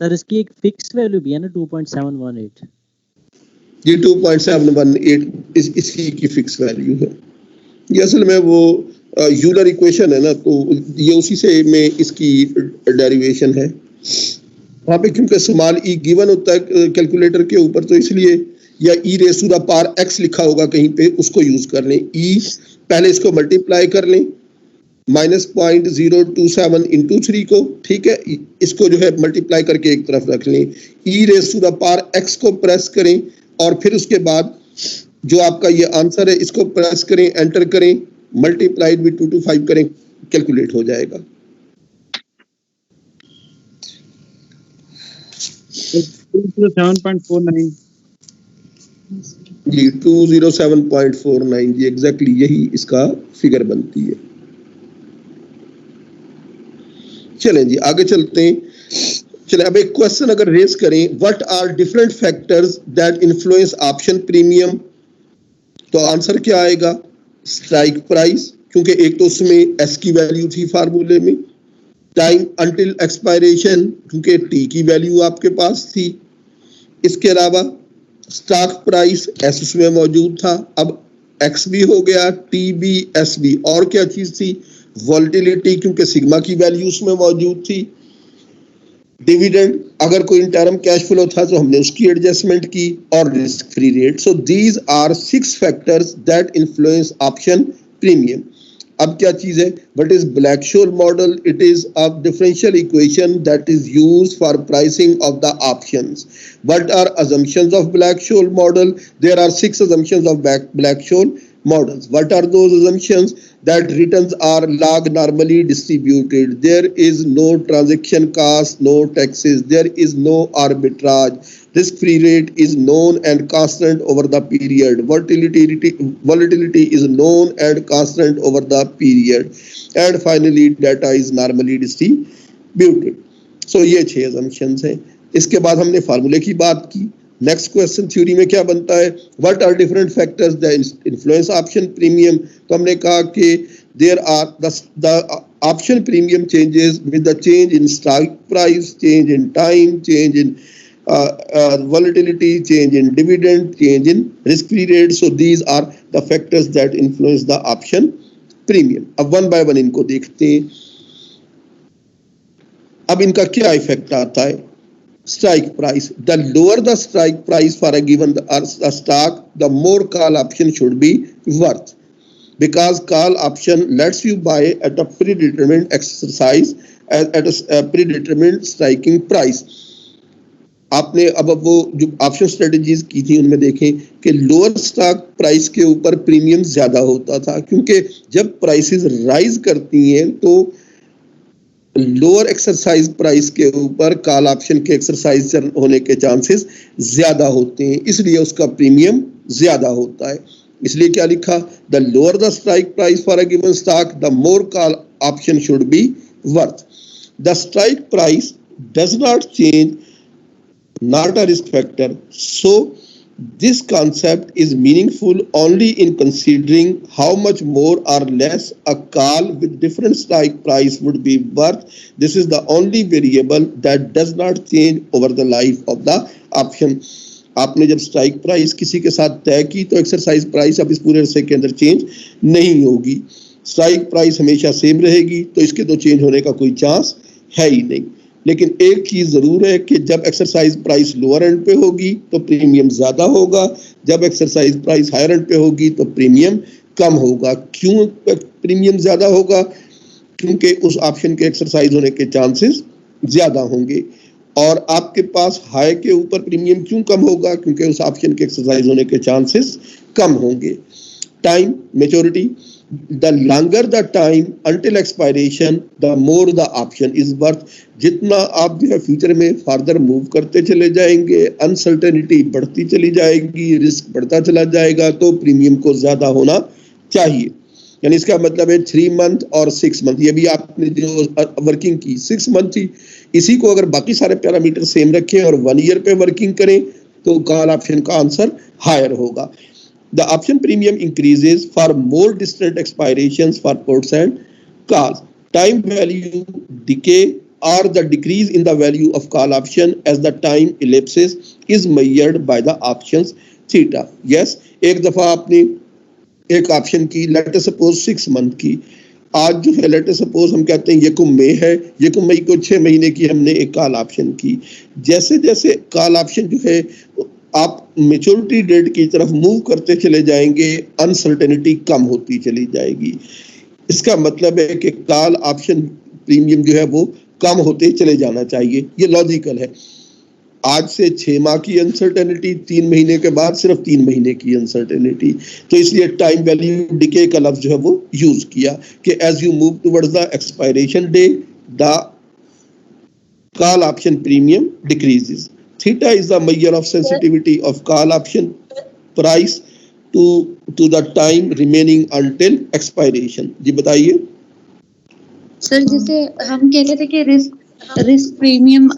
सर इसकी एक फिक्स वैल्यू भी है ना 2.718? ये 2.718 इसी की फिक्स वैल्यू है। ये असल में वो यूलर इक्वेशन है ना, तो ये उसी से में इसकी डेरिवेशन है। वहाँ पे क्योंकि स्मॉल ई गिवन होता है कैलकुलेटर के ऊपर, तो इसलिए या e⁻x लिखा होगा कहीं पे, उसको यूज कर लें। ई पहले इसको मल्टीप्लाई कर लें -0.027 into 3 को, ठीक है, इसको जो है मल्टीप्लाई करके एक तरफ रख लें, e⁻x को प्रेस करें, और फिर उसके बाद जो आपका ये आंसर है इसको प्रेस करें, एंटर करें, मल्टीप्लाइड विद 225 करें, कैलकुलेट हो जाएगा। 207.49 जी 207.49 जी एग्जैक्टली यही इसका फिगर बनती है। चलें जी आगे चलते हैं। चले अब एक क्वेश्चन अगर रेज करें, what are different factors that influence option premium, तो आंसर क्या आएगा? स्ट्राइक प्राइस, क्योंकि एक तो उसमें एस की वैल्यू थी फार्मूले में, टाइम अंटिल एक्सपायरेशन, क्योंकि टी की वैल्यू आपके पास थी, इसके अलावा स्टॉक प्राइस एस उसमें मौजूद था, अब एक्स भी हो गया, टी भी, एस भी, और क्या चीज थी? वॉलेटिलिटी, क्योंकि सिग्मा की वैल्यू उसमें मौजूद थी, डिविडेंड, अगर कोई इंटरम कैश फ्लो था तो हमने उसकी एडजस्टमेंट की, और risk free rate. So these are 6 factors that influence option premium. अब क्या चीज है? What is Black-Scholes model? It is a differential equation that is used for pricing of the options. What are assumptions of Black-Scholes model? There are 6 assumptions of Black-Scholes models. What are those assumptions? That returns are log normally distributed, there is no transaction cost, no taxes, there is no arbitrage, risk-free rate is known and constant over the period, volatility is known and constant over the period, and finally data is normally distributed. So ये 6 assumptions हैं। इसके बाद हमने फार्मूले की बात की। Next question theory में क्या बनता है? What are different factors that influence option premium, तो हमने कहा कि there are the option premium changes with the change in strike price, change in time, change in volatility, change in dividend, change in risk free rate. So these are the factors that influence the option premium. अब one by one इनको देखते हैं। अब इनका क्या effect आता है? Strike price. The lower the strike price for a given stock, the more call option should be worth, because call option lets you buy at a predetermined exercise at a predetermined striking price. आपने अब वो जो option strategies की थी उनमें देखें कि lower stock price के ऊपर प्रीमियम ज्यादा होता था, क्योंकि जब प्राइसेस राइज करती हैं तो लोअर एक्सरसाइज प्राइस के ऊपर कॉल ऑप्शन के एक्सरसाइज होने के चांसेस ज्यादा होते हैं, इसलिए उसका प्रीमियम ज्यादा होता है। इसलिए क्या लिखा, the lower the strike price for a given stock the more call option should be worth. The strike price does not change, not a risk factor. So this concept is meaningful only in considering how much more or less a call with different strike price would be worth. This is the only variable that does not change over the life of the option. आपने जब strike price किसी के साथ तय की तो exercise price अब इस पूरे अरसे के अंदर चेंज नहीं होगी। स्ट्राइक प्राइस हमेशा सेम रहेगी, तो इसके तो चेंज होने का कोई चांस है ही नहीं। लेकिन एक चीज जरूर है कि जब एक्सरसाइज प्राइस लोअर एंड पे होगी तो प्रीमियम ज्यादा होगा, जब एक्सरसाइज प्राइस हायर एंड पे होगी तो प्रीमियम कम होगा। क्यों प्रीमियम ज्यादा होगा? क्योंकि उस ऑप्शन के एक्सरसाइज होने के चांसेस ज्यादा होंगे। और आपके पास हाई के ऊपर प्रीमियम क्यों कम होगा? क्योंकि उस ऑप्शन के एक्सरसाइज होने के चांसेस कम होंगे। Time maturity, the longer the time until expiration the more the option is worth। जितना आप जो है फ्यूचर में फर्दर मूव करते चले जाएंगे, अनसर्टेनिटी बढ़ती चली जाएगी, रिस्क बढ़ता चला जाएगा, तो प्रीमियम को ज्यादा होना चाहिए। यानी इसका मतलब है 3 मंथ और 6 मंथ, ये भी आपने जो वर्किंग की 6 मंथ थी, इसी को अगर बाकी सारे पैरामीटर सेम रखें और 1 ईयर पे वर्किंग करें तो कॉल ऑप्शन का आंसर हायर होगा। The option premium increases for more distant expirations for puts and calls. Time value decay or the decrease in the value of call option as the time elapses is measured by the options theta. Yes, एक दफा आपने एक option की, let us suppose 6 month की, आज जो है let us suppose हम कहते हैं ये को मई है, ये को मई को 6 महीने की हमने एक कॉल ऑप्शन की। जैसे जैसे कॉल ऑप्शन जो है आप मैच्योरिटी डेट की तरफ मूव करते चले जाएंगे, अनसर्टेनिटी कम होती चली जाएगी। इसका मतलब है कि कॉल ऑप्शन प्रीमियम जो है वो कम होते चले जाना चाहिए। ये लॉजिकल है। आज से 6 माह की अनसर्टेनिटी, 3 महीने के बाद सिर्फ 3 महीने की अनसर्टेनिटी, तो इसलिए टाइम वैल्यू डिके का लफ्ज जो है वो यूज किया कि as you move towards the expiration day the call option premium decreases. Theta is the measure of sensitivity of call option price to the time remaining until expiration। जी बताइए sir. जैसे हम कहते थे कि रिस्क प्रीमियम,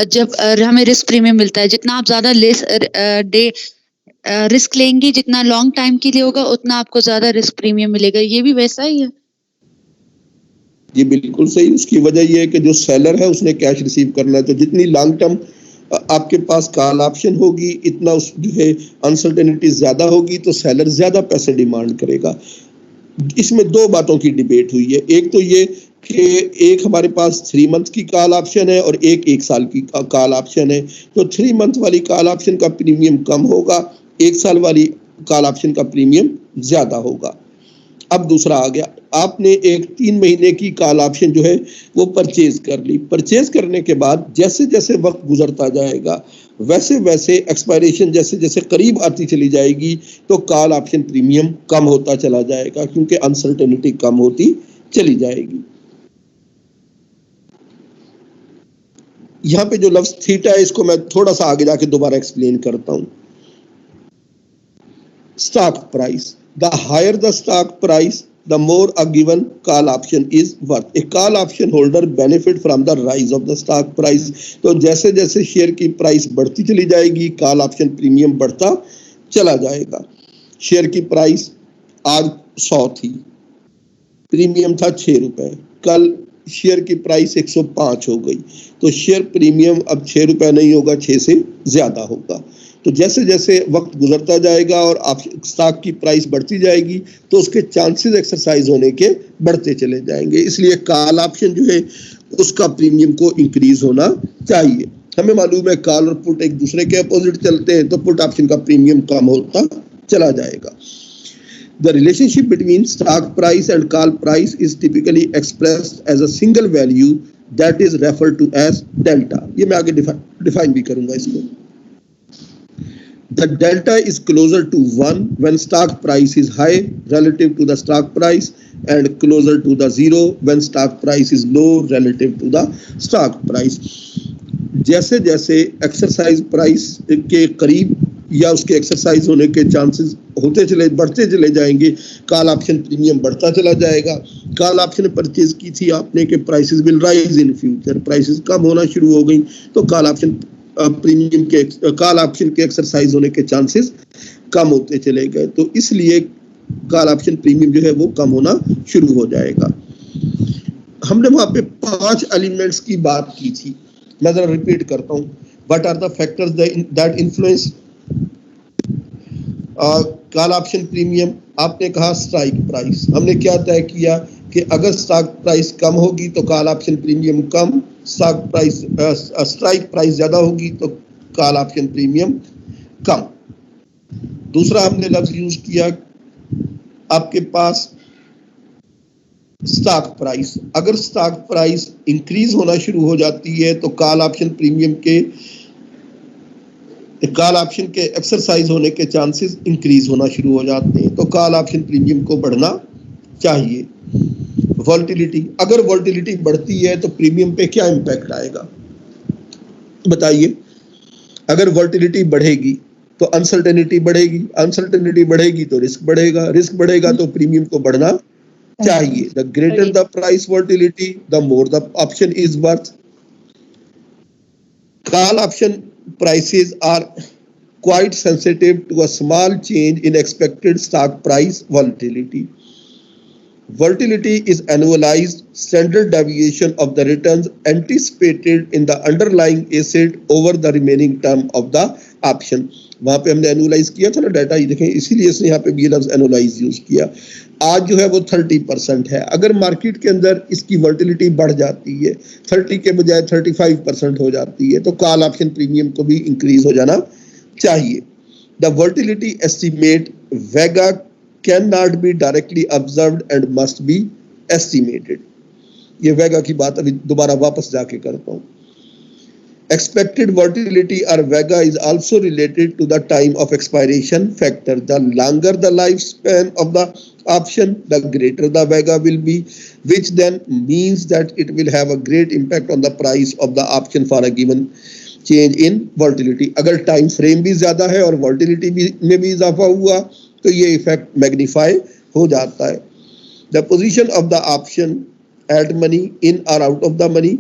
जब हमें risk premium मिलता है, जितना आप ज्यादा डे रिस्क लेंगे, जितना लॉन्ग टाइम के लिए होगा उतना आपको ज्यादा रिस्क प्रीमियम मिलेगा, ये भी वैसा ही है? जी बिल्कुल सही। उसकी वजह यह है कि जो सेलर है उसने कैश रिसीव करना है, तो जितनी लॉन्ग टर्म आपके पास कॉल ऑप्शन होगी, इतना उस जो है अनसर्टेनिटी ज्यादा होगी, तो सेलर ज्यादा पैसे डिमांड करेगा। इसमें 2 बातों की डिबेट हुई है। एक तो ये कि एक हमारे पास 3 मंथ की कॉल ऑप्शन है और एक 1 साल की कॉल ऑप्शन है, तो 3 मंथ वाली कॉल ऑप्शन का प्रीमियम कम होगा, 1 साल वाली कॉल ऑप्शन का प्रीमियम ज्यादा होगा। अब दूसरा आ गया, आपने एक 3 महीने की कॉल ऑप्शन जो है वो परचेज कर ली। परचेज करने के बाद जैसे जैसे वक्त गुजरता जाएगा वैसे वैसे एक्सपायरेशन जैसे जैसे करीब आती चली जाएगी तो कॉल ऑप्शन प्रीमियम कम होता चला जाएगा, क्योंकि अनसर्टेनिटी कम होती चली जाएगी। यहाँ पे जो लफ्ज थीटा है इसको मैं थोड़ा सा आगे जाके दोबारा एक्सप्लेन करता हूँ। Stock price, the higher the stock price the more a given call option is worth। a call option holder benefit from the rise of the stock price। तो जैसे जैसे शेयर की प्राइस बढ़ती चली जाएगी कॉल ऑप्शन प्रीमियम बढ़ता चला जाएगा। शेयर की प्राइस आज 100 थी, प्रीमियम था 6 रुपए, कल शेयर की प्राइस 105 हो गई, तो शेयर प्रीमियम अब 6 रुपए नहीं होगा, 6 से ज्यादा होगा। तो जैसे जैसे वक्त गुजरता जाएगा और आप स्टॉक की प्राइस बढ़ती जाएगी तो उसके चांसेस एक्सरसाइज होने के बढ़ते चले जाएंगे। इसलिए कॉल ऑप्शन जो है उसका प्रीमियम को इंक्रीज होना चाहिए। हमें मालूम है कॉल और पुट एक दूसरे के अपोजिट चलते हैं, तो पुट ऑप्शन का प्रीमियम कम होता चला जाएगा। The relationship between stock price and call price is typically expressed as a single value that is referred to as delta। ये मैं आगे डिफाइन भी करूंगा इसको। The delta is closer to 1 when stock price is high relative to the stock price and closer to the 0 when stock price is low relative to the stock price। जैसे जैसे exercise price के करीब या उसके exercise होने के chances बढ़ते चले जाएंगे, कॉल ऑप्शन प्रीमियम बढ़ता चला जाएगा। कॉल ऑप्शन परचेज की थी आपने कि prices will rise in future, prices कम होना शुरू हो गई तो कॉल ऑप्शन प्रीमियम के कॉल ऑप्शन के एक्सरसाइज होने के चांसेस कम होते चले गए, तो इसलिए कॉल ऑप्शन प्रीमियम जो है वो कम होना शुरू हो जाएगा। हमने वहां पे 5 एलिमेंट्स की बात की थी, मैं जरा रिपीट करता हूँ। What are the factors that influence call option premium? आपने कहा स्ट्राइक प्राइस। हमने क्या तय किया कि अगर स्टॉक प्राइस कम होगी तो कॉल ऑप्शन प्रीमियम कम, स्ट्राइक प्राइस ज्यादा होगी तो कॉल ऑप्शन प्रीमियम कम। दूसरा हमने लफ्ज यूज किया आपके पास स्टॉक प्राइस। अगर स्टॉक प्राइस इंक्रीज होना शुरू हो जाती है तो कॉल ऑप्शन प्रीमियम के कॉल ऑप्शन के एक्सरसाइज होने के चांसेस इंक्रीज होना शुरू हो जाते हैं, तो कॉल ऑप्शन प्रीमियम को बढ़ना चाहिए। वोलेटिलिटी, अगर वोलेटिलिटी बढ़ती है तो प्रीमियम पे क्या इम्पैक्ट आएगा बताइए? अगर वोलेटिलिटी बढ़ेगी तो अनसर्टेनिटी बढ़ेगी, अनसर्टेनिटी बढ़ेगी तो रिस्क बढ़ेगा, रिस्क बढ़ेगा तो प्रीमियम को बढ़ना चाहिए। The greater the price volatility the more the option is worth. Call option prices are quite sensitive to a small change in expected stock price volatility. Volatility is annualized standard deviation of the returns anticipated in the underlying asset over the remaining term of the option. वहां पे हमने annualise किया था ना data, ये देखें, इसीलिए इसने यहाँ पे भी लफ्ज एनुअलाइज यूज किया। आज जो है वो 30% है। अगर मार्केट के अंदर इसकी वोलेटिलिटी बढ़ जाती है, 30 के बजाय 35% हो जाती है, तो कॉल ऑप्शन प्रीमियम को भी इंक्रीज हो जाना चाहिए। The volatility estimate Vega can not be directly observed and must be estimated. ये वेगा की बात अभी दोबारा वापस जाके करता हूँ। Expected volatility or VEGA is also related to the time of expiration factor. The longer the lifespan of the option, the greater the VEGA will be, which then means that it will have a great impact on the price of the option for a given change in volatility. अगर time frame भी ज्यादा है और volatility में भी इजाफा हुआ तो ये इफेक्ट मैग्नीफाई हो जाता है। The position of the option at money in or out of the money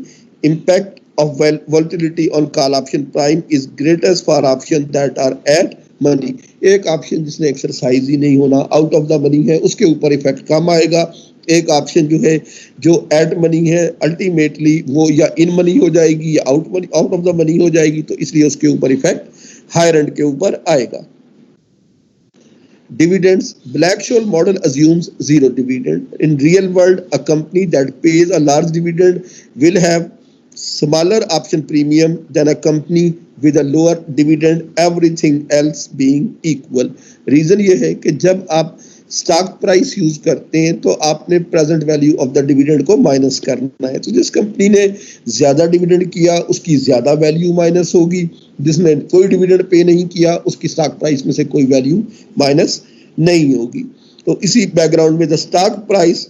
impact of volatility on call option prime is greatest for option that are at money. एक ऑप्शन जिसने exercise ही नहीं होना, out of the money है, उसके ऊपर effect कम आएगा। एक option जो है जो एट मनी है, अल्टीमेटली वो या इन मनी हो जाएगी या आउट ऑफ द मनी हो जाएगी, तो इसलिए उसके ऊपर इफेक्ट हायर एंड के ऊपर आएगा। Dividends. Black-Scholes model assumes zero dividend. In real world, a company that pays a large dividend will have smaller option premium than a company with a lower dividend, everything else being equal. Reason ये है कि जब आप stock price use करते हैं तो आपने present value of the dividend को माइनस करना है। तो जिस कंपनी ने ज्यादा डिविडेंड किया उसकी ज्यादा वैल्यू माइनस होगी, जिसने कोई डिविडेंड पे नहीं किया उसकी स्टॉक प्राइस में से कोई वैल्यू माइनस नहीं होगी। तो इसी बैकग्राउंड में the stock price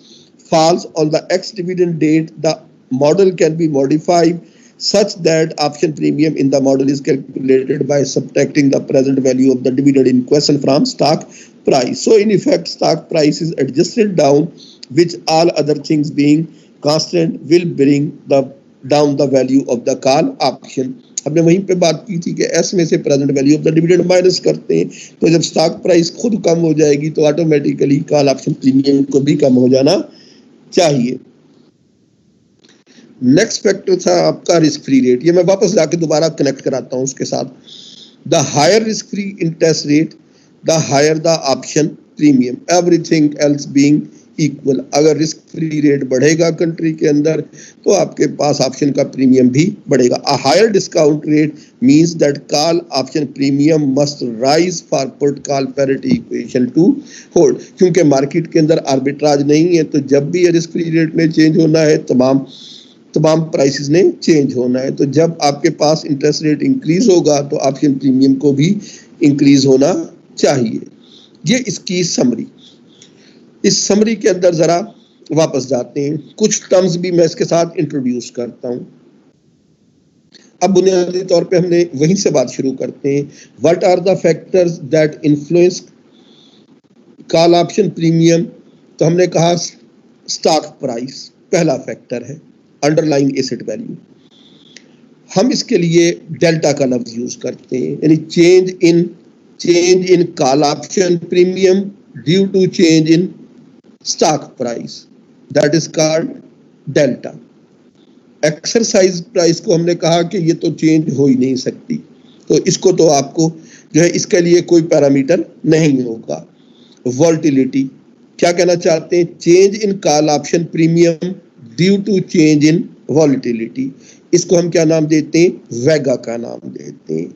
falls on the ex dividend date, the model can be modified such that option premium in the model is calculated by subtracting the present value of the dividend in question from stock price. So in effect, stock price is adjusted down, which all other things being constant will bring down the value of the call option. हमने वहीं पे बात की थी कि S में से present value of the dividend minus करते हैं, तो जब स्टॉक प्राइस खुद कम हो जाएगी तो ऑटोमेटिकली कॉल ऑप्शन प्रीमियम को भी कम हो जाना चाहिए। नेक्स्ट फैक्टर था आपका रिस्क फ्री रेट। ये मैं वापस जाके दोबारा कनेक्ट कराता हूं उसके साथ। The higher risk free interest rate the higher the option premium, everything else being equal. अगर रिस्क फ्री रेट बढ़ेगा कंट्री के अंदर तो आपके पास ऑप्शन का प्रीमियम भी बढ़ेगा। A higher discount rate means that call option premium must rise for put call parity equation to hold. क्योंकि मार्केट के अंदर आर्बिट्राज नहीं है, तो जब भी रिस्क फ्री रेट में चेंज होना है तमाम प्राइसेस ने चेंज होना है। तो जब आपके पास इंटरेस्ट रेट इंक्रीज होगा तो ऑप्शन प्रीमियम को भी इंक्रीज होना चाहिए। ये इसकी समरी। इस समरी के अंदर जरा वापस जाते हैं, कुछ टर्म्स भी मैं इसके साथ इंट्रोड्यूस करता हूं। अब बुनियादी तौर पे हमने वहीं से बात शुरू करते हैं। What are the factors that influence call option premium? तो हमने कहा स्टॉक प्राइस पहला फैक्टर है, अंडरलाइंग एसेट वैल्यू। हम इसके लिए डेल्टा का लफ्ज यूज करते हैं, यानी change in call option premium due to change in stock price, that is called delta. Exercise price को हमने कहा कि ये तो चेंज हो ही नहीं सकती, तो इसको तो आपको जो है इसके लिए कोई पैरामीटर नहीं होगा। वोलेटिलिटी क्या कहना चाहते हैं? Change in call option premium due to change in volatility. इसको हम क्या नाम देते हैं? वेगा का नाम देते हैं।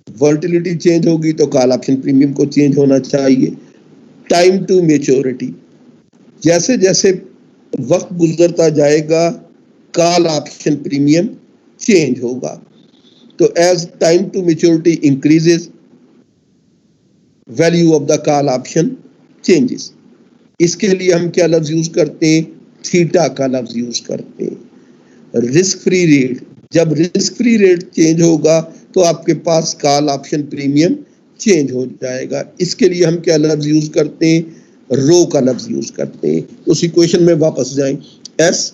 वोलेटिलिटी चेंज होगी तो कॉल ऑप्शन प्रीमियम को चेंज होना चाहिए। टाइम टू मैच्योरिटी, जैसे जैसे वक्त गुजरता जाएगा कॉल ऑप्शन प्रीमियम चेंज होगा। तो as time to maturity increases, value of the call option changes. इसके लिए हम क्या लफ्ज यूज करते हैं? थीटा का लफ्ज यूज करते हैं। रिस्क फ्री रेट, जब रिस्क फ्री रेट चेंज होगा तो आपके पास कॉल ऑप्शन प्रीमियम चेंज हो जाएगा। इसके लिए हम क्या लफ्ज यूज करते हैं? रो का लफ्ज यूज करते हैं। उस इक्वेशन में वापस जाएं, S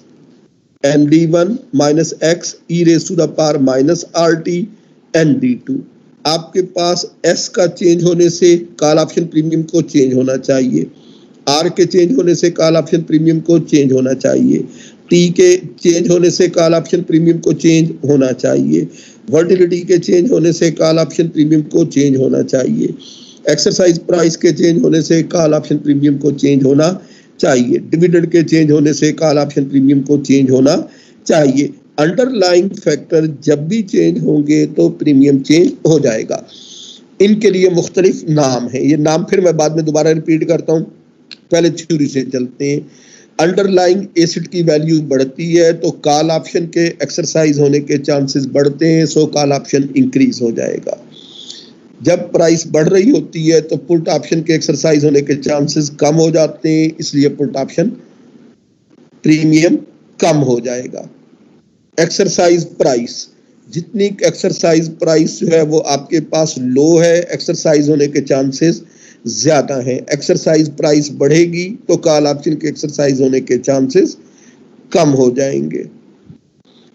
N D one minus X E raise to the power minus R T N D two. आपके पास एस का चेंज होने से कॉल ऑप्शन प्रीमियम को चेंज होना चाहिए, आर के चेंज होने से कॉल ऑप्शन प्रीमियम को चेंज होना चाहिए, टी के चेंज होने से कॉल ऑप्शन प्रीमियम को चेंज होना चाहिए, वोलेटिलिटी के चेंज होने से कॉल ऑप्शन प्रीमियम को चेंज होना चाहिए, एक्सरसाइज प्राइस के चेंज होने से कॉल ऑप्शन प्रीमियम को चेंज होना चाहिए, डिविडेंड के चेंज होने से कॉल ऑप्शन प्रीमियम को चेंज होना चाहिए। अंडरलाइंग फैक्टर जब भी चेंज होंगे तो प्रीमियम चेंज हो जाएगा। इनके लिए मुख्तलिफ नाम है, ये नाम फिर मैं बाद में दोबारा रिपीट करता हूँ, पहले थ्योरी से चलते हैं। अंडरलाइंग एसेट की वैल्यू बढ़ती है तो कॉल ऑप्शन के एक्सरसाइज होने के चांसेस बढ़ते हैं, सो कॉल ऑप्शन इंक्रीज हो जाएगा। जब प्राइस बढ़ रही होती है तो पुट ऑप्शन के एक्सरसाइज होने के चांसेस कम हो जाते हैं, इसलिए पुट ऑप्शन प्रीमियम कम हो जाएगा। एक्सरसाइज प्राइस, जितनी एक्सरसाइज प्राइस जो है वो आपके पास लो है, एक्सरसाइज होने के चांसेस ज्यादा है। एक्सरसाइज प्राइस बढ़ेगी तो कॉल ऑप्शन के एक्सरसाइज होने के चांसेस कम हो जाएंगे।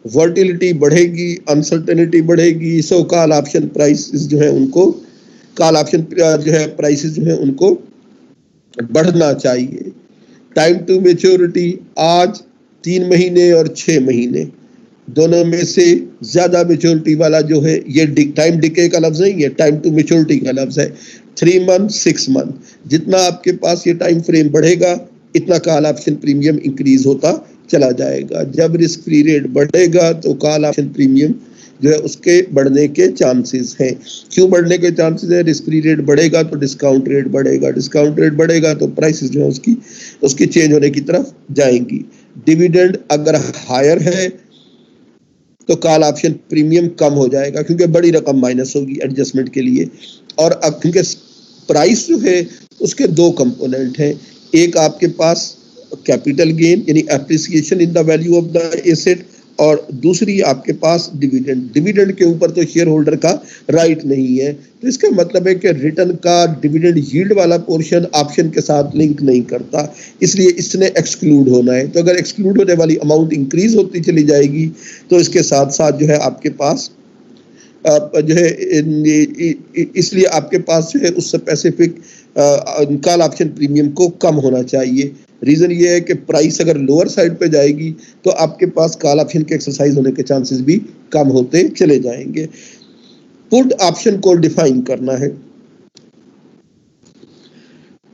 वोलेटिलिटी बढ़ेगी, अनसर्टेनिटी बढ़ेगी, सो कॉल ऑप्शन प्राइसेस जो है उनको कॉल ऑप्शन जो है प्राइसेस जो है उनको बढ़ना चाहिए। टाइम टू मैच्योरिटी, आज 3 महीने और 6 महीने दोनों में से ज्यादा मैच्योरिटी वाला जो है, ये टाइम डिके का लफ्ज नहीं है, टाइम टू मैच्योरिटी का लफ्ज है। 3 मंथ 6 मंथ, जितना आपके पास ये टाइम फ्रेम बढ़ेगा इतना कॉल ऑप्शन प्रीमियम इंक्रीज होता चला जाएगा। जब रिस्क फ्री रेट बढ़ेगा तो कॉल ऑप्शन प्रीमियम जो है उसके बढ़ने के चांसेस हैं। क्यों बढ़ने के चांसेस है? रिस्क फ्री रेट बढ़ेगा तो डिस्काउंट रेट बढ़ेगा, डिस्काउंट रेट बढ़ेगा तो प्राइसेस जो है उसकी चेंज होने की तरफ जाएंगी। डिविडेंड अगर हायर है तो कॉल ऑप्शन प्रीमियम कम हो जाएगा क्योंकि बड़ी रकम माइनस होगी एडजस्टमेंट के लिए। और अब क्योंकि प्राइस जो है उसके 2 कंपोनेंट हैं, एक आपके पास कैपिटल गेन यानी appreciation in the value of the asset, और दूसरी आपके पास डिविडेंड। डिविडेंड के ऊपर तो शेयर होल्डर का राइट नहीं है, तो इसका मतलब है कि रिटर्न का डिविडेंड यील्ड वाला पोर्शन ऑप्शन के साथ लिंक नहीं करता, इसलिए इसने एक्सक्लूड होना है। तो अगर एक्सक्लूड होने वाली अमाउंट इंक्रीज होती चली जाएगी तो इसके साथ साथ जो है आपके पास जो है इसलिए आपके पास जो है उस स्पेसिफिक कॉल ऑप्शन प्रीमियम को कम होना चाहिए। रीजन ये है कि प्राइस अगर लोअर साइड पे जाएगी तो आपके पास कॉल ऑप्शन के एक्सरसाइज होने के चांसेस भी कम होते चले जाएंगे। पुट ऑप्शन को डिफाइन करना है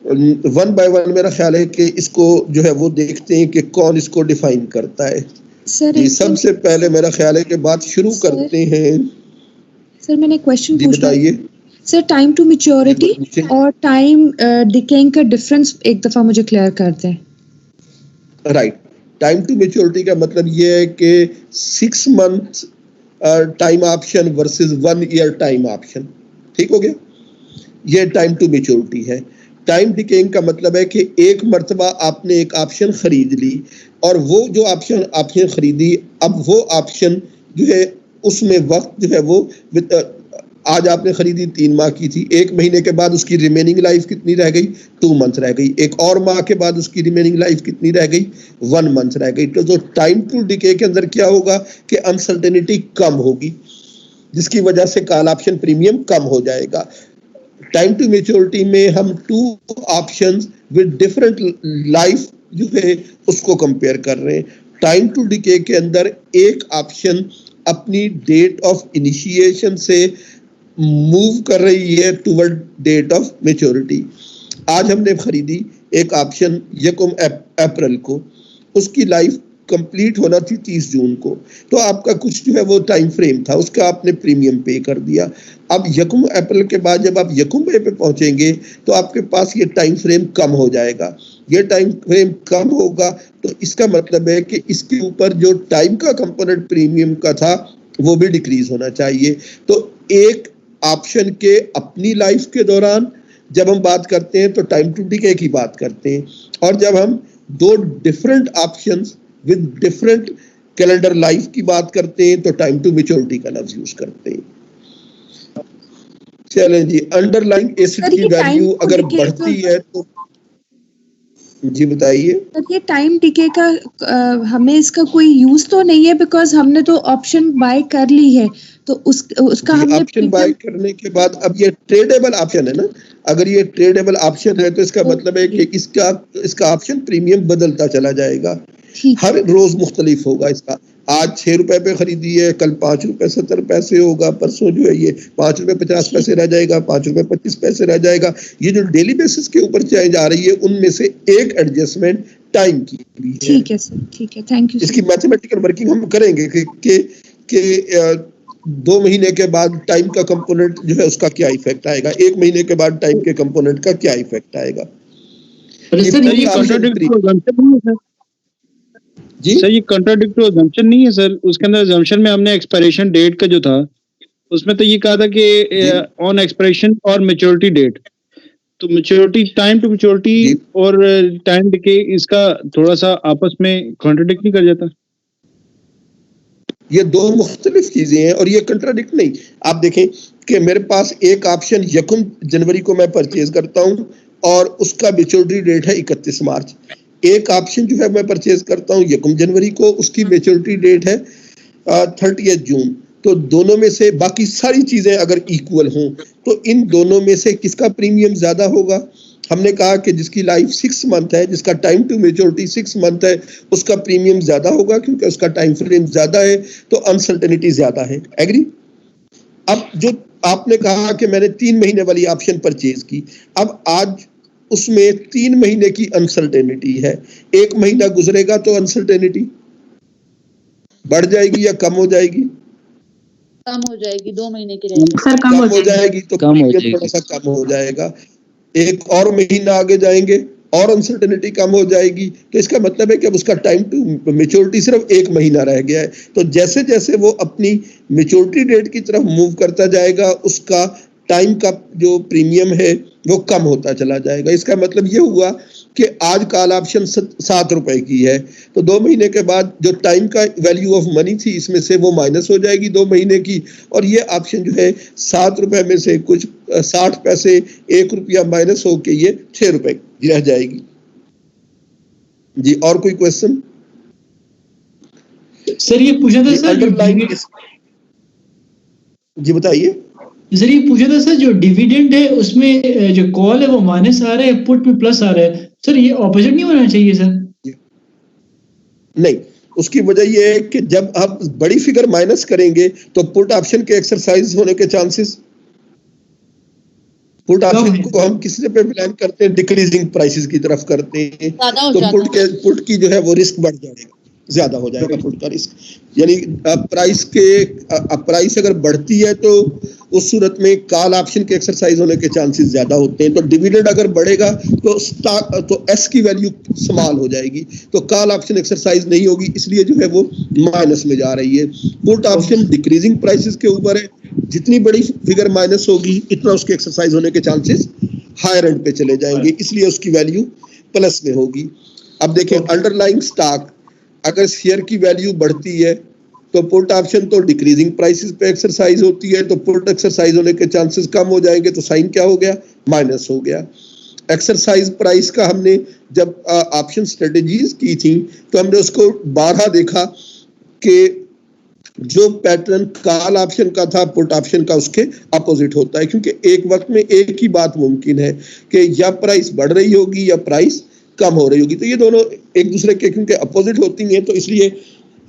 1 बाय 1, मेरा ख्याल है कि इसको जो है वो देखते हैं कि कौन इसको डिफाइन करता है। सर सबसे पहले मेरा ख्याल है कि बात शुरू करते हैं। सर मैंने क्वेश्चन पूछना बताइए सर, टाइम टू मैच्योरिटी और टाइम डिकेइंग का डिफरेंस एक दफा मुझे क्लियर कर दें। राइट, टाइम टू मैच्योरिटी का मतलब ये है कि 6 month time option versus 1 year time option, ठीक हो गया, ये टाइम टू मैच्योरिटी है। टाइम डिकेइंग का मतलब है कि एक मर्तबा आपने एक ऑप्शन खरीद ली और वो जो ऑप्शन खरीदी अब वो ऑप्शन जो है उसमें वक्त जो है वो आज आपने खरीदी 3 माह की थी, 1 महीने के बाद उसकी रिमेनिंग लाइफ कितनी रह गई? 2 मंथ रह गई। एक और माह के बाद उसकी रिमेनिंग लाइफ कितनी रह गई? 1 मंथ रह गई। तो जो टाइम टू डिके के अंदर क्या होगा कि अनसर्टेनिटी कम होगी, जिसकी वजह से कॉल ऑप्शन प्रीमियम कम हो जाएगा। टाइम टू मैच्योरिटी में हम 2 ऑप्शंस विद डिफरेंट लाइफ जो है उसको कंपेयर कर रहे हैं। टाइम टू डिके के अंदर एक ऑप्शन अपनी डेट ऑफ इनिशिएशन से मूव कर रही है टुवर्ड डेट ऑफ मैच्योरिटी। आज हमने खरीदी एक ऑप्शन यकम अप्रैल को, उसकी लाइफ कंप्लीट होना थी 30 जून को, तो आपका कुछ जो है वो टाइम फ्रेम था, उसका आपने प्रीमियम पे कर दिया। अब यकम अप्रैल के बाद जब आप यकम मई पे पहुंचेंगे तो आपके पास ये टाइम फ्रेम कम हो जाएगा। ये टाइम फ्रेम कम होगा तो इसका मतलब है कि इसके ऊपर जो टाइम का कंपोनेंट प्रीमियम का था वो भी डिक्रीज होना चाहिए। तो एक ऑप्शन के अपनी लाइफ के दौरान जब हम बात करते हैं तो टाइम टू डिके की बात करते हैं, और जब हम 2 different options with different calendar life की बात करते हैं तो टाइम टू मैच्योरिटी का लफ्ज यूज करते हैं। चलें जी, अंडरलाइन एसेट की वैल्यू अगर बढ़ती है तो जी बताइए। ये टाइम डिके का हमें इसका कोई यूज तो नहीं है, बिकॉज हमने तो ऑप्शन बाय कर ली है, तो उसका हमने ऑप्शन बाय करने के बाद अब ये ट्रेडेबल ऑप्शन है ना, अगर ये ट्रेडेबल ऑप्शन है तो इसका मतलब है कि इसका ऑप्शन प्रीमियम बदलता चला जाएगा, हर रोज मुख्तलिफ होगा इसका। आज 6 रुपए पे खरीदी है, कल 5 रुपए 70 पैसे होगा, परसों जो है ये 5 रुपए 50 पैसे रह जाएगा, 5 रुपए 25 पैसे रह जाएगा। ये जो डेली बेसिस के ऊपर चेंज आ रही है उनमें से एक एडजस्टमेंट टाइम की भी है। ठीक है सर, ठीक है, थैंक यू। इसकी मैथमेटिकल वर्किंग हम करेंगे कि 2 महीने के बाद टाइम का कंपोनेंट जो है उसका क्या इफेक्ट आएगा, 1 महीने के बाद टाइम के कंपोनेंट का क्या इफेक्ट आएगा। जी सर, ये कॉन्ट्राडिक्टरी अजम्पशन नहीं है सर। उसके अंदर अजम्पशन में हमने एक्सपायरेशन डेट का जो था उसमें तो ये कहा था कि ऑन एक्सपायरेशन और मैच्योरिटी डेट, तो मैच्योरिटी टाइम टू मैच्योरिटी और टाइम डिके इसका थोड़ा सा आपस में कॉन्ट्राडिक्ट नहीं कर जाता? ये 2 मुख्तलिफ चीजें हैं और ये कंट्राडिक्ट नहीं। आप देखें कि मेरे पास एक ऑप्शन 1 जनवरी को मैं परचेज करता हूं और उसका मैच्योरिटी डेट है 31 मार्च। एक ऑप्शन जो है मैं परचेज करता हूं 1 जनवरी को, उसकी मैच्योरिटी डेट है 30 जून। तो दोनों में से बाकी सारी चीजें अगर इक्वल हों तो इन दोनों में से किसका प्रीमियम ज्यादा होगा? हमने कहा कि जिसकी लाइफ 6 मंथ है, जिसका टाइम टू मैच्योरिटी 6 मंथ है, उसका प्रीमियम ज्यादा होगा क्योंकि उसका टाइम फ्रेम ज्यादा है, तो अनसर्टेनिटी ज्यादा है। एग्री? अब जो आपने कहा कि मैंने 3 महीने वाली ऑप्शन परचेज की, अब आज उसमें 3 महीने की अनसर्टेनिटी है, 1 महीना गुजरेगा तो अनसर्टेनिटी बढ़ जाएगी या कम हो जाएगी? कम हो जाएगी, 2 महीने की रहेगी सर, कम हो जाएगी, तो थोड़ा सा कम हो जाएगा। एक और महीना आगे जाएंगे और अनसर्टेनिटी कम हो जाएगी, तो इसका मतलब है कि अब उसका टाइम टू मैच्योरिटी सिर्फ 1 महीना रह गया है। तो जैसे जैसे वो अपनी मैच्योरिटी डेट की तरफ मूव करता जाएगा उसका टाइम का जो प्रीमियम है वो कम होता चला जाएगा। इसका मतलब ये हुआ कि आज कॉल ऑप्शन 7 रुपए की है, तो 2 महीने के बाद जो टाइम का वैल्यू ऑफ मनी थी इसमें से वो माइनस हो जाएगी 2 महीने की, और ये ऑप्शन जो है 7 रुपए में से कुछ 60 पैसे 1 रुपया माइनस होके ये 6 रुपए रह जाएगी। जी, और कोई क्वेश्चन? सर ये पूछा था सर, जी बताइए सर। ये पूछा था सर, जो डिविडेंड है उसमें जो कॉल है वो माइनस आ रहा है, पुट में प्लस आ रहा है, सर ये ऑपोजिट नहीं होना चाहिए सर? नहीं, उसकी वजह ये है कि जब आप बड़ी फिगर माइनस करेंगे तो पुट ऑप्शन के एक्सरसाइज होने के चांसेस, पुट ऑप्शन को हम किस पे प्लान करते हैं? डिक्रीजिंग प्राइसेस की तरफ करते हैं, तो पुट की जो है वो रिस्क बढ़ जाएगा, ज्यादा हो जाएगा पुट का रिस्क। यानी प्राइस अगर बढ़ती है तो उस सूरत में कॉल ऑप्शन के एक्सरसाइज होने के चांसेस ज्यादा होते हैं। तो डिविडेंड अगर बढ़ेगा तो एस की वैल्यू स्मॉल हो जाएगी, तो कॉल ऑप्शन एक्सरसाइज नहीं होगी, इसलिए जो है वो माइनस में जा रही है। पुट ऑप्शन डिक्रीजिंग प्राइसेस के ऊपर है, जितनी बड़ी फिगर माइनस होगी इतना उसके एक्सरसाइज होने के चांसेस हायर एंड पे चले जाएंगे, इसलिए उसकी वैल्यू प्लस में होगी। अब देखें अंडरलाइंग स्टॉक, अगर शेयर की वैल्यू बढ़ती है तो पुट ऑप्शन तो डिक्रीजिंग प्राइसेस पे एक्सरसाइज होती है, तो पुट एक्सरसाइज होने के चांसेस कम हो जाएंगे, तो साइन क्या हो गया, माइनस हो गया। एक्सरसाइज प्राइस का हमने जब ऑप्शन स्ट्रेटेजीज की थी तो हमने उसको 12 देखा कि जो पैटर्न कॉल ऑप्शन का था पुट ऑप्शन का उसके अपोजिट होता है, क्योंकि एक वक्त में एक ही बात मुमकिन है कि या प्राइस बढ़ रही होगी या प्राइस कम हो रही होगी, तो ये दोनों एक दूसरे के क्योंकि अपोजिट होती हैं, तो इसलिए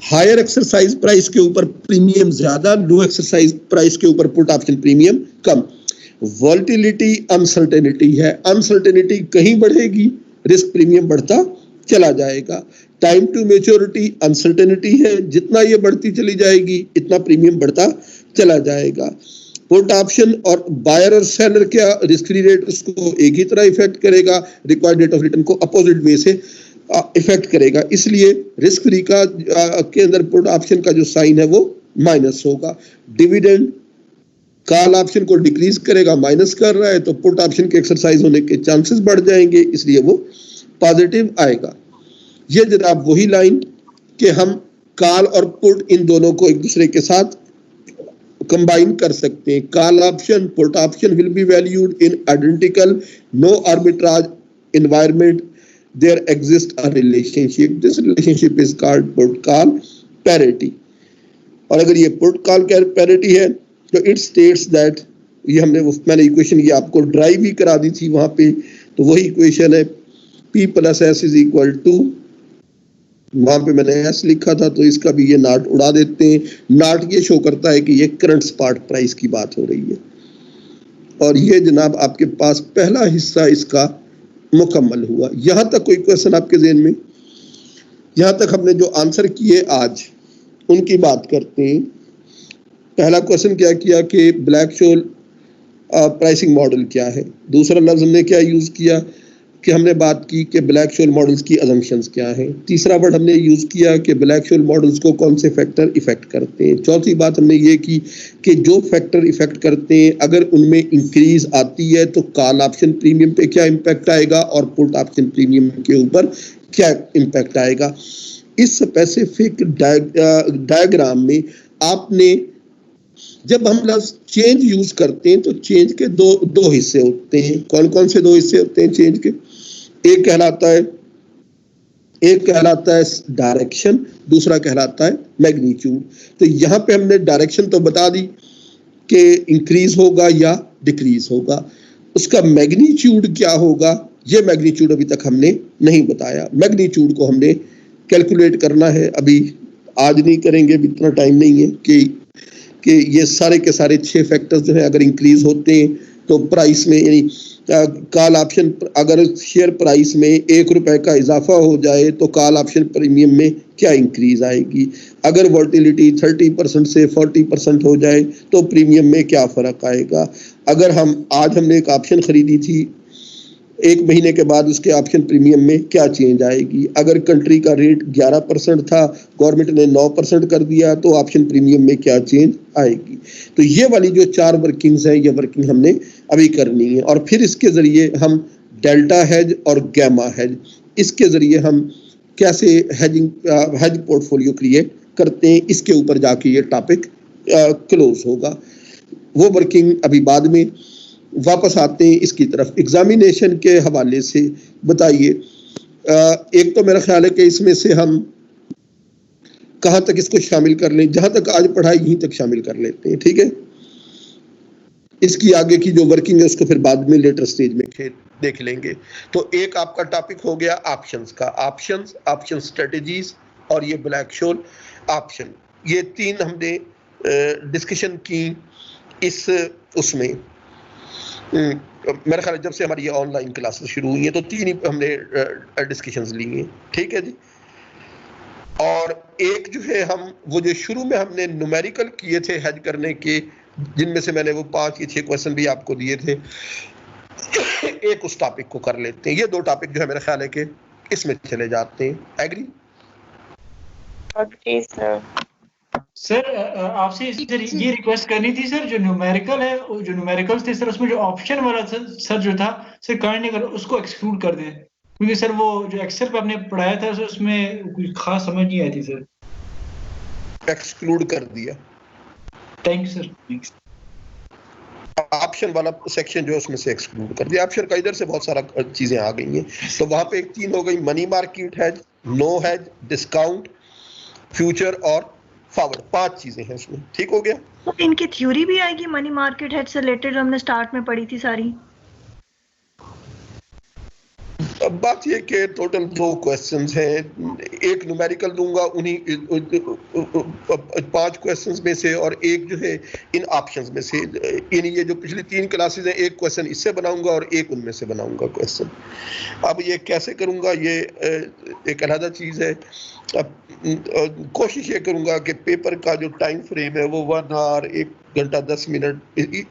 हायर एक्सरसाइज प्राइस के ऊपर प्रीमियम ज्यादा, लो एक्सरसाइज प्राइस के ऊपर पुट ऑप्शन प्रीमियम कम। वोलेटिलिटी अनसर्टेनिटी है, अनसर्टेनिटी कहीं बढ़ेगी, रिस्क प्रीमियम बढ़ता चला जाएगा। टाइम टू मैच्योरिटी अनसर्टेनिटी है, जितना ये बढ़ती चली जाएगी इतना प्रीमियम बढ़ता चला जाएगा। पुट ऑप्शन और बायर और सेलर क्या रिस्क फ्री रेट उसको एक ही तरह इफेक्ट करेगा, रिक्वायर्ड रेट ऑफ रिटर्न को अपोजिट वे से इफेक्ट करेगा, इसलिए रिस्क फ्री का के अंदर पुट ऑप्शन का जो साइन है वो माइनस होगा। डिविडेंड कॉल ऑप्शन को डिक्रीज करेगा, माइनस कर रहा है, तो पुट ऑप्शन के एक्सरसाइज होने के चांसेस बढ़ जाएंगे, इसलिए वो पॉजिटिव आएगा। ये जनाब वही लाइन कि हम कॉल और पुट इन दोनों को एक दूसरे के साथ कंबाइन कर सकते हैं। Call option put option will be valued in identical no arbitrage environment, there exists a relationship, this relationship is called put call parity। और अगर ये put call parity है तो it states that, ये मैंने इक्वेशन ये आपको ड्राइव ही करा दी थी वहां पे, तो वही इक्वेशन है P plus S is equal to, वहां पे मैंने S लिखा था तो इसका भी ये नॉट उड़ा देते हैं। नॉट ये शो करता है कि ये करंट स्पॉट प्राइस की बात हो रही है, और ये जनाब आपके पास पहला हिस्सा इसका मुकम्मल हुआ। यहां तक कोई क्वेश्चन आपके ज़हन में? यहां तक हमने जो आंसर किए आज उनकी बात करते हैं। पहला क्वेश्चन क्या किया कि ब्लैक शोल प्राइसिंग मॉडल क्या है। दूसरा लफ्ज़ हमने क्या यूज़ किया कि हमने बात की कि ब्लैक शोल मॉडल्स की अजम्पशंस क्या हैं। तीसरा वर्ड हमने यूज़ किया कि ब्लैक शोल मॉडल्स को कौन से फैक्टर इफेक्ट करते हैं। चौथी बात हमने ये की कि जो फैक्टर इफेक्ट करते हैं अगर उनमें इंक्रीज आती है तो कॉल ऑप्शन प्रीमियम पे क्या इम्पैक्ट आएगा और पुट ऑप्शन प्रीमियम के ऊपर क्या इम्पैक्ट आएगा। इस स्पेसिफिक डायग्राम में आपने जब हम लफ्ज़ चेंज यूज करते हैं तो चेंज के दो हिस्से होते हैं। कौन कौन से दो हिस्से होते हैं चेंज के? एक कहलाता है डायरेक्शन, दूसरा कहलाता है मैग्नीट्यूड। तो यहाँ पे हमने डायरेक्शन तो बता दी कि इंक्रीज होगा या डिक्रीज होगा, उसका मैग्नीट्यूड क्या होगा ये मैग्नीट्यूड अभी तक हमने नहीं बताया। मैग्नीट्यूड को हमने कैलकुलेट करना है, अभी आज नहीं करेंगे, इतना टाइम नहीं है कि ये सारे के सारे 6 फैक्टर्स जो है अगर इंक्रीज होते हैं तो प्राइस में, यानी कॉल ऑप्शन अगर शेयर प्राइस में 1 रुपए का इजाफा हो जाए तो कॉल ऑप्शन प्रीमियम में क्या इंक्रीज आएगी। अगर वोलेटिलिटी 30% से 40% हो जाए तो प्रीमियम में क्या फ़र्क आएगा। अगर हमने एक ऑप्शन खरीदी थी 1 महीने के बाद उसके ऑप्शन प्रीमियम में क्या चेंज आएगी। अगर कंट्री का रेट 11% था, गवर्नमेंट ने 9% कर दिया तो ऑप्शन प्रीमियम में क्या चेंज आएगी। तो ये वाली जो 4 वर्किंग्स है, ये वर्किंग हमने अभी करनी है, और फिर इसके ज़रिए हम डेल्टा हेज और गैमा हेज, इसके ज़रिए हम कैसे हेज पोर्टफोलियो क्रिएट करते हैं, इसके ऊपर जाके ये टॉपिक क्लोज होगा। वो वर्किंग अभी बाद में। वापस आते हैं इसकी तरफ। एग्जामिनेशन के हवाले से बताइए, एक तो मेरा ख्याल है कि इसमें से हम कहाँ तक इसको शामिल कर लें, जहाँ तक आज पढ़ाई यहीं तक शामिल कर लेते हैं, ठीक है। इसकी आगे की जो वर्किंग है उसको फिर बाद में लेटर स्टेज में देख लेंगे। तो एक आपका टॉपिक हो गया ऑप्शंस का, ऑप्शन स्ट्रेटजीज और ये ब्लैक शोल ऑप्शन, ये 3 हमने डिस्कशन की इस उसमें। मेरा ख्याल जब से हमारी ये ऑनलाइन क्लासेस शुरू हुई हैं तो 3 ही हमने डिस्कशंस ली हैं, ठीक है जी। और एक जो है वो जो शुरू में हमने न्यूमेरिकल किए थे हेज करने के, जिनमें से मैंने वो 5 या 6 क्वेश्चन भी आपको दिए थे, एक उस टॉपिक को कर लेते हैं। ये 2 टॉपिक जो है मेरा ख्याल है कि इसमें चले जाते हैं। एग्री? ओके सर आपसे ये रिक्वेस्ट करनी थी सर, जो न्यूमेरिकल है, जो न्यूमेरिकल्स थे सर, उसमें जो ऑप्शन वाला सर जो था सर काइंड नहीं कर, उसको एक्सक्लूड कर दें, क्योंकि सर वो जो एक्सेल पे आपने पढ़ाया था सर उसमें कोई खास समझ नहीं आई थी सर। एक्सक्लूड कर दिया। Thank you sir. ऑप्शन वाला सेक्शन जो है उसमें से एक्सक्लूड कर दिया। ऑप्शन का इधर से बहुत सारा चीजें आ गई हैं, तो वहां पे एक 3 हो गई, money market hedge, no hedge, discount, future और फॉरवर्ड, 5 चीजें हैं उसमें। ठीक हो गया। तो इनकी थ्योरी भी आएगी मनी मार्केट हेड से रिलेटेड, हमने स्टार्ट में पढ़ी थी सारी। अब बात ये कि टोटल 2 क्वेश्चंस हैं, एक न्यूमेरिकल दूंगा उन्हीं 5 क्वेश्चंस में से, और एक जो है इन ऑप्शंस में से। इन ये जो पिछली 3 क्लासेस हैं, एक क्वेश्चन इससे बनाऊंगा और एक उनमें से बनाऊंगा क्वेश्चन। अब ये कैसे करूंगा, ये एक अलग चीज है। अब कोशिश ये करूंगा कि पेपर का जो टाइम फ्रेम है वो 1 आवर 1 घंटा 10 मिनट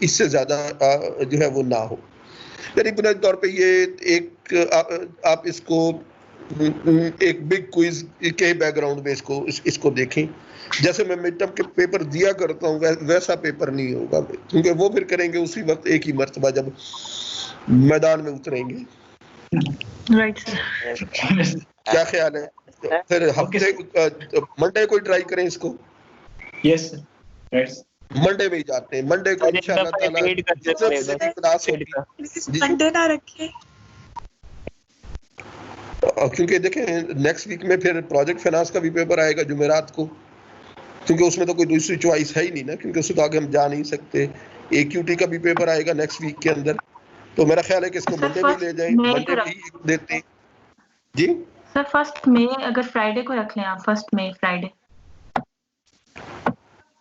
इससे ज्यादा जो है वो ना हो। यानी बुनियादी तौर पे ये एक आप इसको एक बिग क्विज के बैकग्राउंड में इसको देखें। जैसे मैं मिड टर्म के पेपर दिया करता हूँ वैसा पेपर नहीं होगा, क्योंकि वो फिर करेंगे उसी वक्त एक ही मर्तबा जब मैदान में उतरेंगे। Right sir. क्या ख्याल है? फिर हफ्ते मंडे को ट्राई करें इसको। Yes sir, right. मंडे में ही जाते हैं, मंडे को इंशाल्लाह ताला क्लास होगी। मंडे ना रखिए, क्योंकि देखें नेक्स्ट वीक में फिर प्रोजेक्ट फाइनेंस का भी पेपर आएगा जुमेरात को, क्योंकि उसमें तो कोई दूसरी चॉइस है ही नहीं ना, क्योंकि उससे तो आगे हम जा नहीं सकते। AQT का भी पेपर आएगा नेक्स्ट वीक के अंदर, तो मेरा ख्याल है कि इसको मंडे में ले जाएं, मंडे में ही देते हैं जी सर। 1 मई अगर फ्राइडे को रख लें आप, 1 मई फ्राइडे।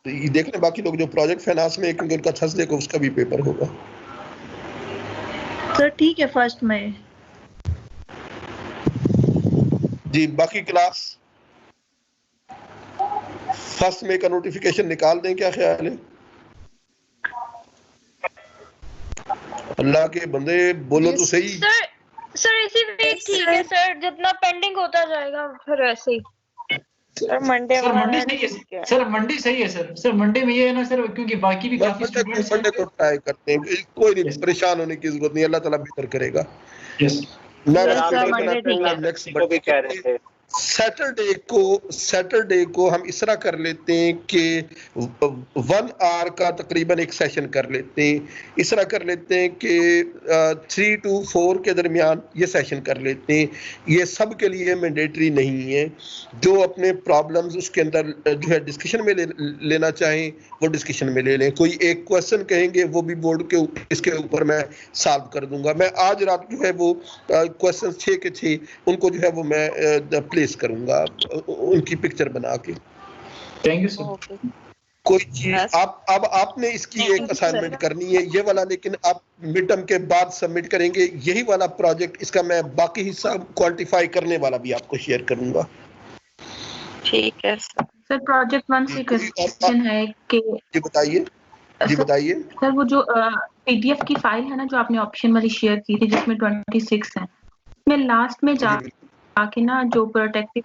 तो ये देख लें बाकी लोग जो प्रोजेक्ट फाइनेंस में, क्योंकि उनका थर्सडे को उसका भी पेपर होगा। सर ठीक है 1 मई जी। बाकी क्लास 1 मई का नोटिफिकेशन निकाल दें, क्या ख्याल है? अल्लाह के बंदे बोलो तो सही। सर इसी वीक ठीक है सर, जितना पेंडिंग होता जाएगा फिर ऐसे ही। सर मंडे सही है सर, मंडे सही है सर। सर मंडे में ये है ना सर, क्योंकि बाकी भी काफी स्टूडेंट्स मंडे को ट्राई करते हैं, कोई नहीं, परेशान होने की जरूरत नहीं, अल्लाह ताला बेहतर करेगा। यस सैटरडे को हम इस तरह कर लेते हैं कि 1 आवर का तकरीबन एक सेशन कर लेते हैं, इस तरह कर लेते हैं कि 3 to 4 के दरमियान ये सेशन कर लेते हैं। ये सब के लिए मैंडेटरी नहीं है, जो अपने प्रॉब्लम्स उसके अंदर जो है डिस्कशन में लेना चाहें वो डिस्कशन में ले लें। कोई एक क्वेश्चन कहेंगे वो भी बोर्ड के इसके ऊपर मैं सॉल्व कर दूंगा। मैं आज रात जो है वो क्वेश्चन 6 के 6 उनको जो है वो मैं प्लेस करूंगा उनकी पिक्चर बना के। Thank you sir. कोई चीज अब आपने इसकी एक असाइनमेंट करनी है ये वाला, लेकिन आप मिड टर्म के बाद सबमिट करेंगे यही वाला प्रोजेक्ट। इसका मैं बाकी हिस्सा क्वांटिफाई करने वाला भी आपको शेयर करूंगा। ठीक है सर। प्रोजेक्ट 1 से क्वेश्चन है कि जी बताइए सर, वो जो PDF की फाइल है ना जो आपने ऑप्शन वाली शेयर की थी जिसमें 26 है, मैं लास्ट में जाके ना जो प्रोटेक्टिव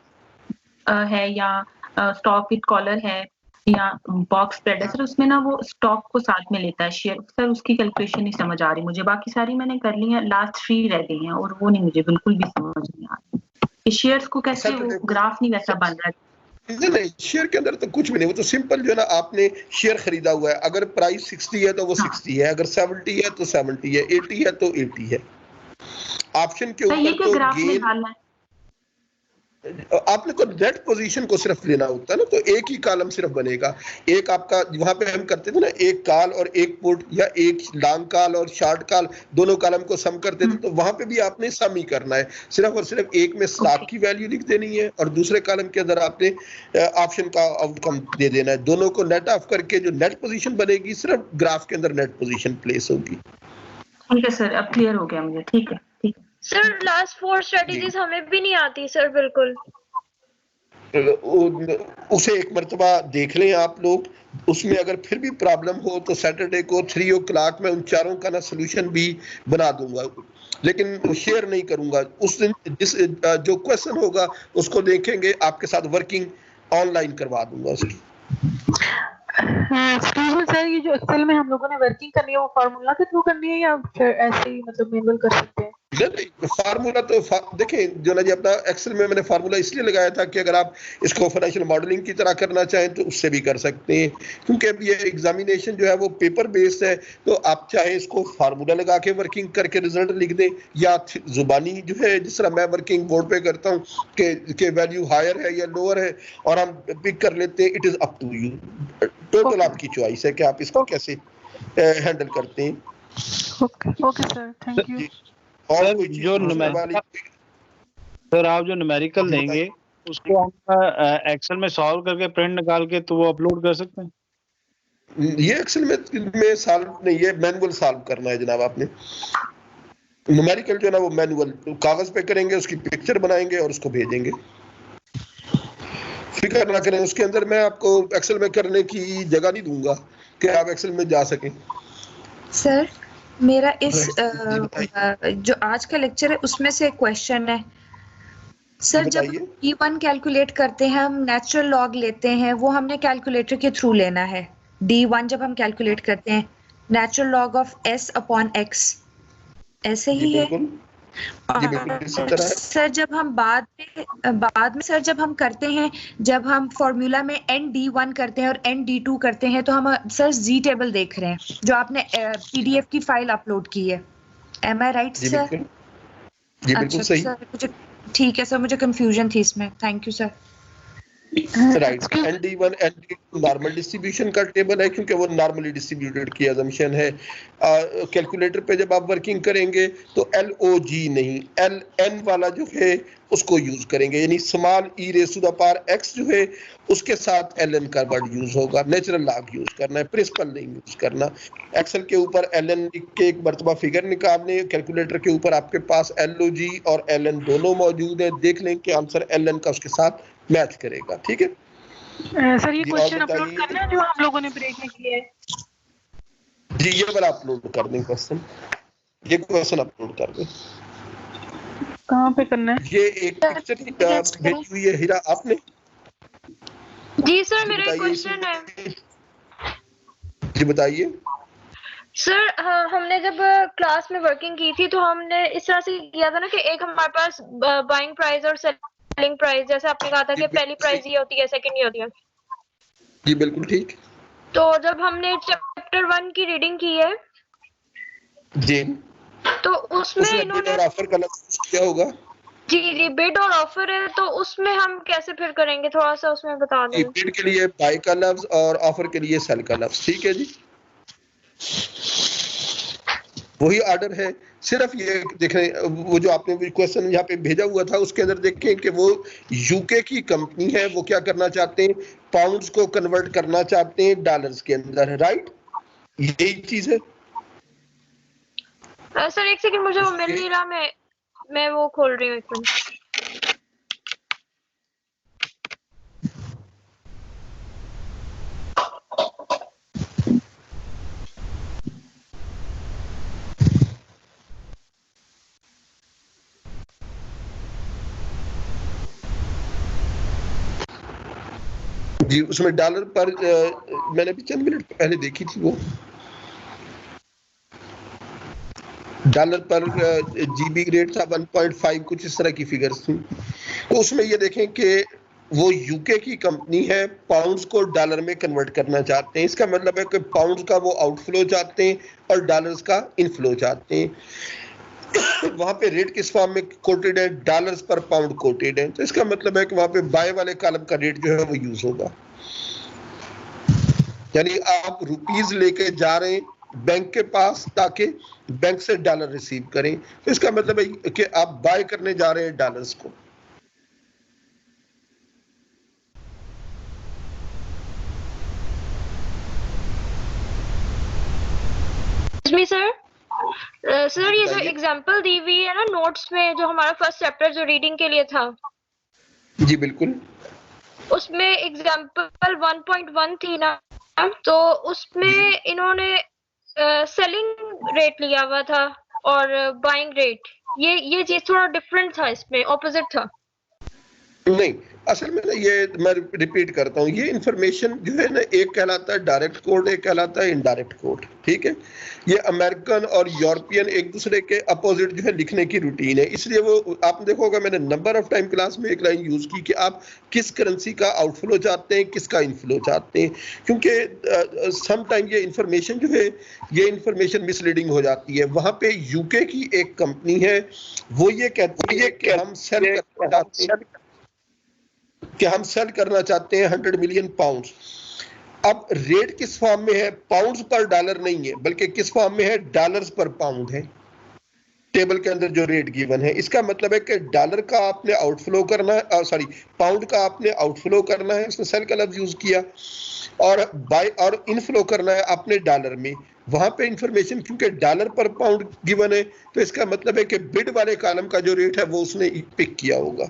है या स्टॉक विद कॉलर है या बॉक्स स्प्रेड है सर, उसमें ना वो स्टॉक को साथ में लेता है शेयर। सर उसकी कैलकुलेशन नहीं समझ आ रही मुझे, बाकी सारी मैंने कर ली है, लास्ट 3 रह गई हैं और वो नहीं मुझे बिल्कुल भी समझ नहीं आ रही। शेयर्स को कैसे वो ग्राफ नहीं वैसा बन रहा है। नहीं, शेयर के अंदर तो कुछ भी नहीं, वो तो सिंपल जो है ना, आपने शेयर खरीदा हुआ है, अगर प्राइस 60 है तो वो 60 है, अगर 70 है तो 70 है, 80 है तो 80 है। ऑप्शन के ऊपर तो गेन आपने तो नेट पोजीशन को सिर्फ लेना होता है ना, तो एक ही कॉलम सिर्फ बनेगा। एक आपका वहां पे हम करते थे ना, एक कॉल और एक पुट या एक लॉन्ग कॉल और शॉर्ट कॉल, दोनों कॉलम को सम करते थे, तो वहां पे भी आपने सम ही करना है। सिर्फ और सिर्फ एक में स्टॉक की वैल्यू लिख देनी है और दूसरे कॉलम के अंदर आपने ऑप्शन का आउटकम दे देना है। दोनों को नेट ऑफ करके जो नेट पोजीशन बनेगी सिर्फ ग्राफ के अंदर नेट पोजीशन प्लेस होगी। ठीक है सर, अब क्लियर हो गया मुझे। ठीक है सर। लास्ट 4 स्ट्रेटजीज हमें भी नहीं आती सर बिल्कुल। उसे एक मर्तबा देख लें आप लोग, उसमें अगर फिर भी प्रॉब्लम हो तो सैटरडे को 3 o'clock में उन चारों का ना सोल्यूशन भी बना दूंगा, लेकिन शेयर नहीं करूंगा। उस दिन जिस जो क्वेश्चन होगा उसको देखेंगे, आपके साथ वर्किंग ऑनलाइन करवा दूंगा उसकी। सर ये जो एक्सेल में हम लोगों ने वर्किंग करनी है वो फार्मूला के थ्रू करनी है या फिर ऐसे ही मतलब मैनुअल कर सकते हैं? नहीं फार्मूला तो देखें जो ना जी, अपना एक्सेल में मैंने फार्मूला इसलिए लगाया था कि अगर आप इसको फाइनेंशियल मॉडलिंग की तरह करना चाहें तो उससे भी कर सकते हैं, क्योंकि अब ये एग्जामिनेशन जो है वो पेपर बेस्ड है, तो आप चाहे इसको फार्मूला लगा के वर्किंग करके रिजल्ट लिख दें, या जुबानी जो है जिस तरह मैं वर्किंग बोर्ड पे करता हूँ कि वैल्यू हायर है या लोअर है और हम पिक कर लेते हैं। It is up to you, total आपकी चॉइस है कि आप इसको कैसे हैंडल करते हैं। Okay sir, thank you. और सर जो सर आप जो न्यूमेरिकल देंगे उसको हम एक्सेल में सॉल्व करके प्रिंट निकाल के तो वो अपलोड कर सकते हैं। ये एक्सेल में सॉल्व नहीं, ये मैनुअल सॉल्व करना है जनाब आपने। न्यूमेरिकल जो है ना वो मैनुअल कागज पे करेंगे, उसकी पिक्चर बनाएंगे और उसको भेजेंगे। फिक्र ना करें, उसके अंदर मैं आपको एक्सेल में करने की जगह नहीं दूंगा कि आप एक्सेल में जा सकें। सर मेरा इस जो आज का लेक्चर है उसमें से एक क्वेश्चन है सर। जब D1 कैलकुलेट करते हैं, हम नेचुरल लॉग लेते हैं, वो हमने कैलकुलेटर के थ्रू लेना है। D1 जब हम कैलकुलेट करते हैं natural log of S upon X, ऐसे ही है सर। जब हम बाद में सर जब हम करते हैं, जब हम फॉर्मूला में ND1 करते हैं और ND2 करते हैं, तो हम सर Z टेबल देख रहे हैं जो आपने PDF की फाइल अपलोड की है। एम आई राइट सर? जी बिल्कुल सही। सर मुझे ठीक है सर, मुझे कंफ्यूजन थी इसमें। Thank you sir. Right, ND1 ND2 normal distribution का टेबल है, क्योंकि वो नॉर्मली डिस्ट्रीब्यूटेड की अजम्पशन है। कैलकुलेटर पे जब आप वर्किंग करेंगे तो LOG नहीं, LN वाला जो है उसको यूज करेंगे, यानी small e raise to the power x जो है उसके साथ LN का वर्ड यूज होगा। नेचुरल लॉग यूज करना है, प्रिंसिपल नहीं यूज करना। एक्सेल के ऊपर LN लिख के एक मरतबा फिगर निकालने, कैलकुलेटर के ऊपर आपके पास LOG और LN दोनों मौजूद है, देख लें कि आंसर LN का उसके साथ मैच करेगा। ठीक है सर, ये क्वेश्चन अपलोड करना है जो हम लोगों ने ब्रेक में किया है? जी ये वाला अपलोड कर दें क्वेश्चन, ये क्वेश्चन अपलोड कर दें। कहाँ पे करना है? ये एक पिक्चर भेजी हुई है हीरा आपने। जी सर, मेरा एक क्वेश्चन है। जी बताइए सर। हमने जब क्लास में वर्किंग की थी तो हमने इस तरह से किया था ना कि एक हमारे पास बाइंग प्राइस और सेलिंग प्राइस, जैसे आपने कहा था कि पहली प्राइस ये होती है, सेकंड ये होती है। जी बिल्कुल ठीक। तो जब हमने चैप्टर 1 की रीडिंग की है जी, तो उसमें इन्होंने ऑफर का लफ्ज क्या होगा? जी बिड और ऑफर है, तो उसमें हम कैसे फिर करेंगे, थोड़ा सा उसमें बता दें। बिड के लिए बाय का लफ्ज और ऑफर के लिए सेल का लफ्ज। ठीक है जी, वही ऑर्डर है। सिर्फ ये देखें, वो जो आपने क्वेश्चन यहाँ पे भेजा हुआ था उसके अंदर देखें कि वो यूके की कंपनी है, वो क्या करना चाहते हैं, पाउंड्स को कन्वर्ट करना चाहते हैं डॉलर्स के अंदर। राइट, यही चीज है। सर एक सेकंड, मुझे वो मिल नहीं रहा, मैं वो खोल रही हूँ एक मिनट। जी उसमें डॉलर पर मैंने भी चंद मिनट पहले देखी थी, वो डॉलर पर जीबी रेट था 1.5, कुछ इस तरह की फिगर्स थी। तो उसमें ये देखें कि वो यूके की कंपनी है, पाउंड्स को डॉलर में कन्वर्ट करना चाहते हैं। इसका मतलब है कि पाउंड्स का वो आउटफ्लो चाहते हैं और डॉलर्स का इनफ्लो चाहते हैं। वहां पे रेट किस फॉर्म में कोटेड है, डॉलर्स पर पाउंड कोटेड है। तो इसका मतलब है कि वहां पे बाय वाले कॉलम का रेट जो है वो यूज होगा, यानी आप रुपीज लेके जा रहे हैं बैंक के पास ताकि बैंक से डॉलर रिसीव करें। तो इसका मतलब है कि आप बाय करने जा रहे हैं डॉलर्स को। सर ये जो एग्जांपल दी हुई है ना नोट्स में, जो हमारा फर्स्ट चैप्टर जो रीडिंग के लिए था, जी बिल्कुल, उसमें एग्जांपल 1.1 थी ना, तो उसमें इन्होंने सेलिंग रेट लिया हुआ था और बाइंग रेट, ये चीज थोड़ा डिफरेंट था, इसमें ऑपोजिट था। नहीं, असल में ना ये मैं रिपीट करता हूँ, ये इंफॉर्मेशन जो है ना, एक कहलाता है डायरेक्ट कोड, एक कहलाता है इनडायरेक्ट कोड, ठीक है। ये अमेरिकन और यूरोपियन एक दूसरे के अपोजिट जो है लिखने की रूटीन है, इसलिए वो आपने देखा होगा, मैंने नंबर ऑफ टाइम क्लास में एक लाइन यूज की कि आप किस करेंसी का आउटफ्लो चाहते हैं, किसका इनफ्लो चाहते हैं, क्योंकि सम टाइम ये इंफॉर्मेशन जो है, ये इंफॉर्मेशन मिसलीडिंग हो जाती है। वहां पे यूके की एक कंपनी है, वो ये कहती है कि हम सेल करना चाहते हैं 100 मिलियन पाउंड्स। अब रेट किस फॉर्म में है? पाउंड्स पर डॉलर नहीं है, बल्कि किस फॉर्म में है? डॉलर्स पर पाउंड है। टेबल के अंदर जो रेट गिवन है, इसका मतलब है कि डॉलर का आपने आउटफ्लो करना है, सॉरी पाउंड का आपने आउटफ्लो करना है, उसने सेल का लफ्ज यूज किया, और बाय और इनफ्लो करना है आपने डॉलर में। वहां पे इंफॉर्मेशन क्योंकि डॉलर पर पाउंड गिवन है, तो इसका मतलब है कि बिड वाले कॉलम का जो रेट है वो उसने पिक किया होगा।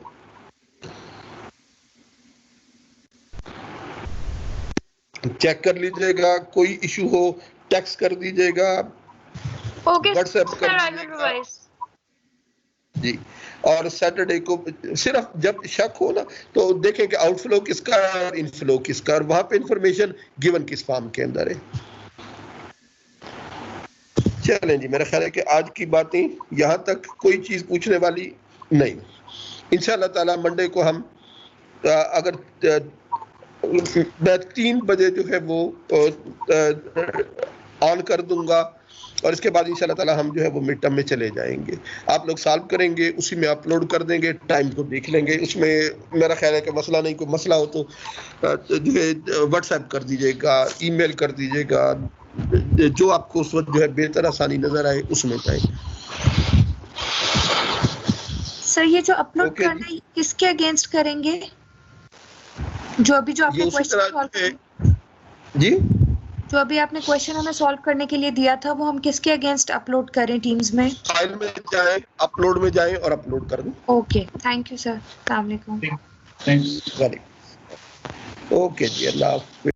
चेक कर लीजिएगा, कोई इशू हो टेक्स्ट कर दीजिएगा, व्हाट्सएप कर दीजिएगा जी। और सैटरडे को सिर्फ जब शक हो ना, तो देखें कि आउटफ्लो किसका है और इनफ्लो किसका, और वहां पे इंफॉर्मेशन गिवन किस फॉर्म के अंदर है। चलें जी, मेरा ख्याल है कि आज की बातें यहाँ तक, कोई चीज पूछने वाली नहीं। इंशाल्लाह ताला मंडे को हम अगर मैं 3 बजे जो है वो ऑन कर दूंगा, और इसके बाद इंशाल्लाह ताला हम जो है वो मिड टर्म में चले जाएंगे। आप लोग सॉल्व करेंगे, उसी में अपलोड कर देंगे, टाइम को देख लेंगे। उसमें मेरा ख्याल है कि मसला नहीं, कोई मसला हो तो जो है व्हाट्सएप कर दीजिएगा, ईमेल कर दीजिएगा, जो आपको उस वक्त जो है बेहतर आसानी नजर आए उसमें जाए। सर ये जो अपलोड करना है किसके अगेंस्ट करेंगे? जो अभी जो आपने क्वेश्चन सॉल्व जी, जो अभी आपने क्वेश्चन हमें सॉल्व करने के लिए दिया था, वो हम किसके अगेंस्ट अपलोड करें टीम्स में? फाइल में जाएं, अपलोड में जाएं और अपलोड कर दें। Okay, thank you sir. अस्सलाम वालेकुम। थैंक्स। ओके जी, अल्लाह हाफ़िज़।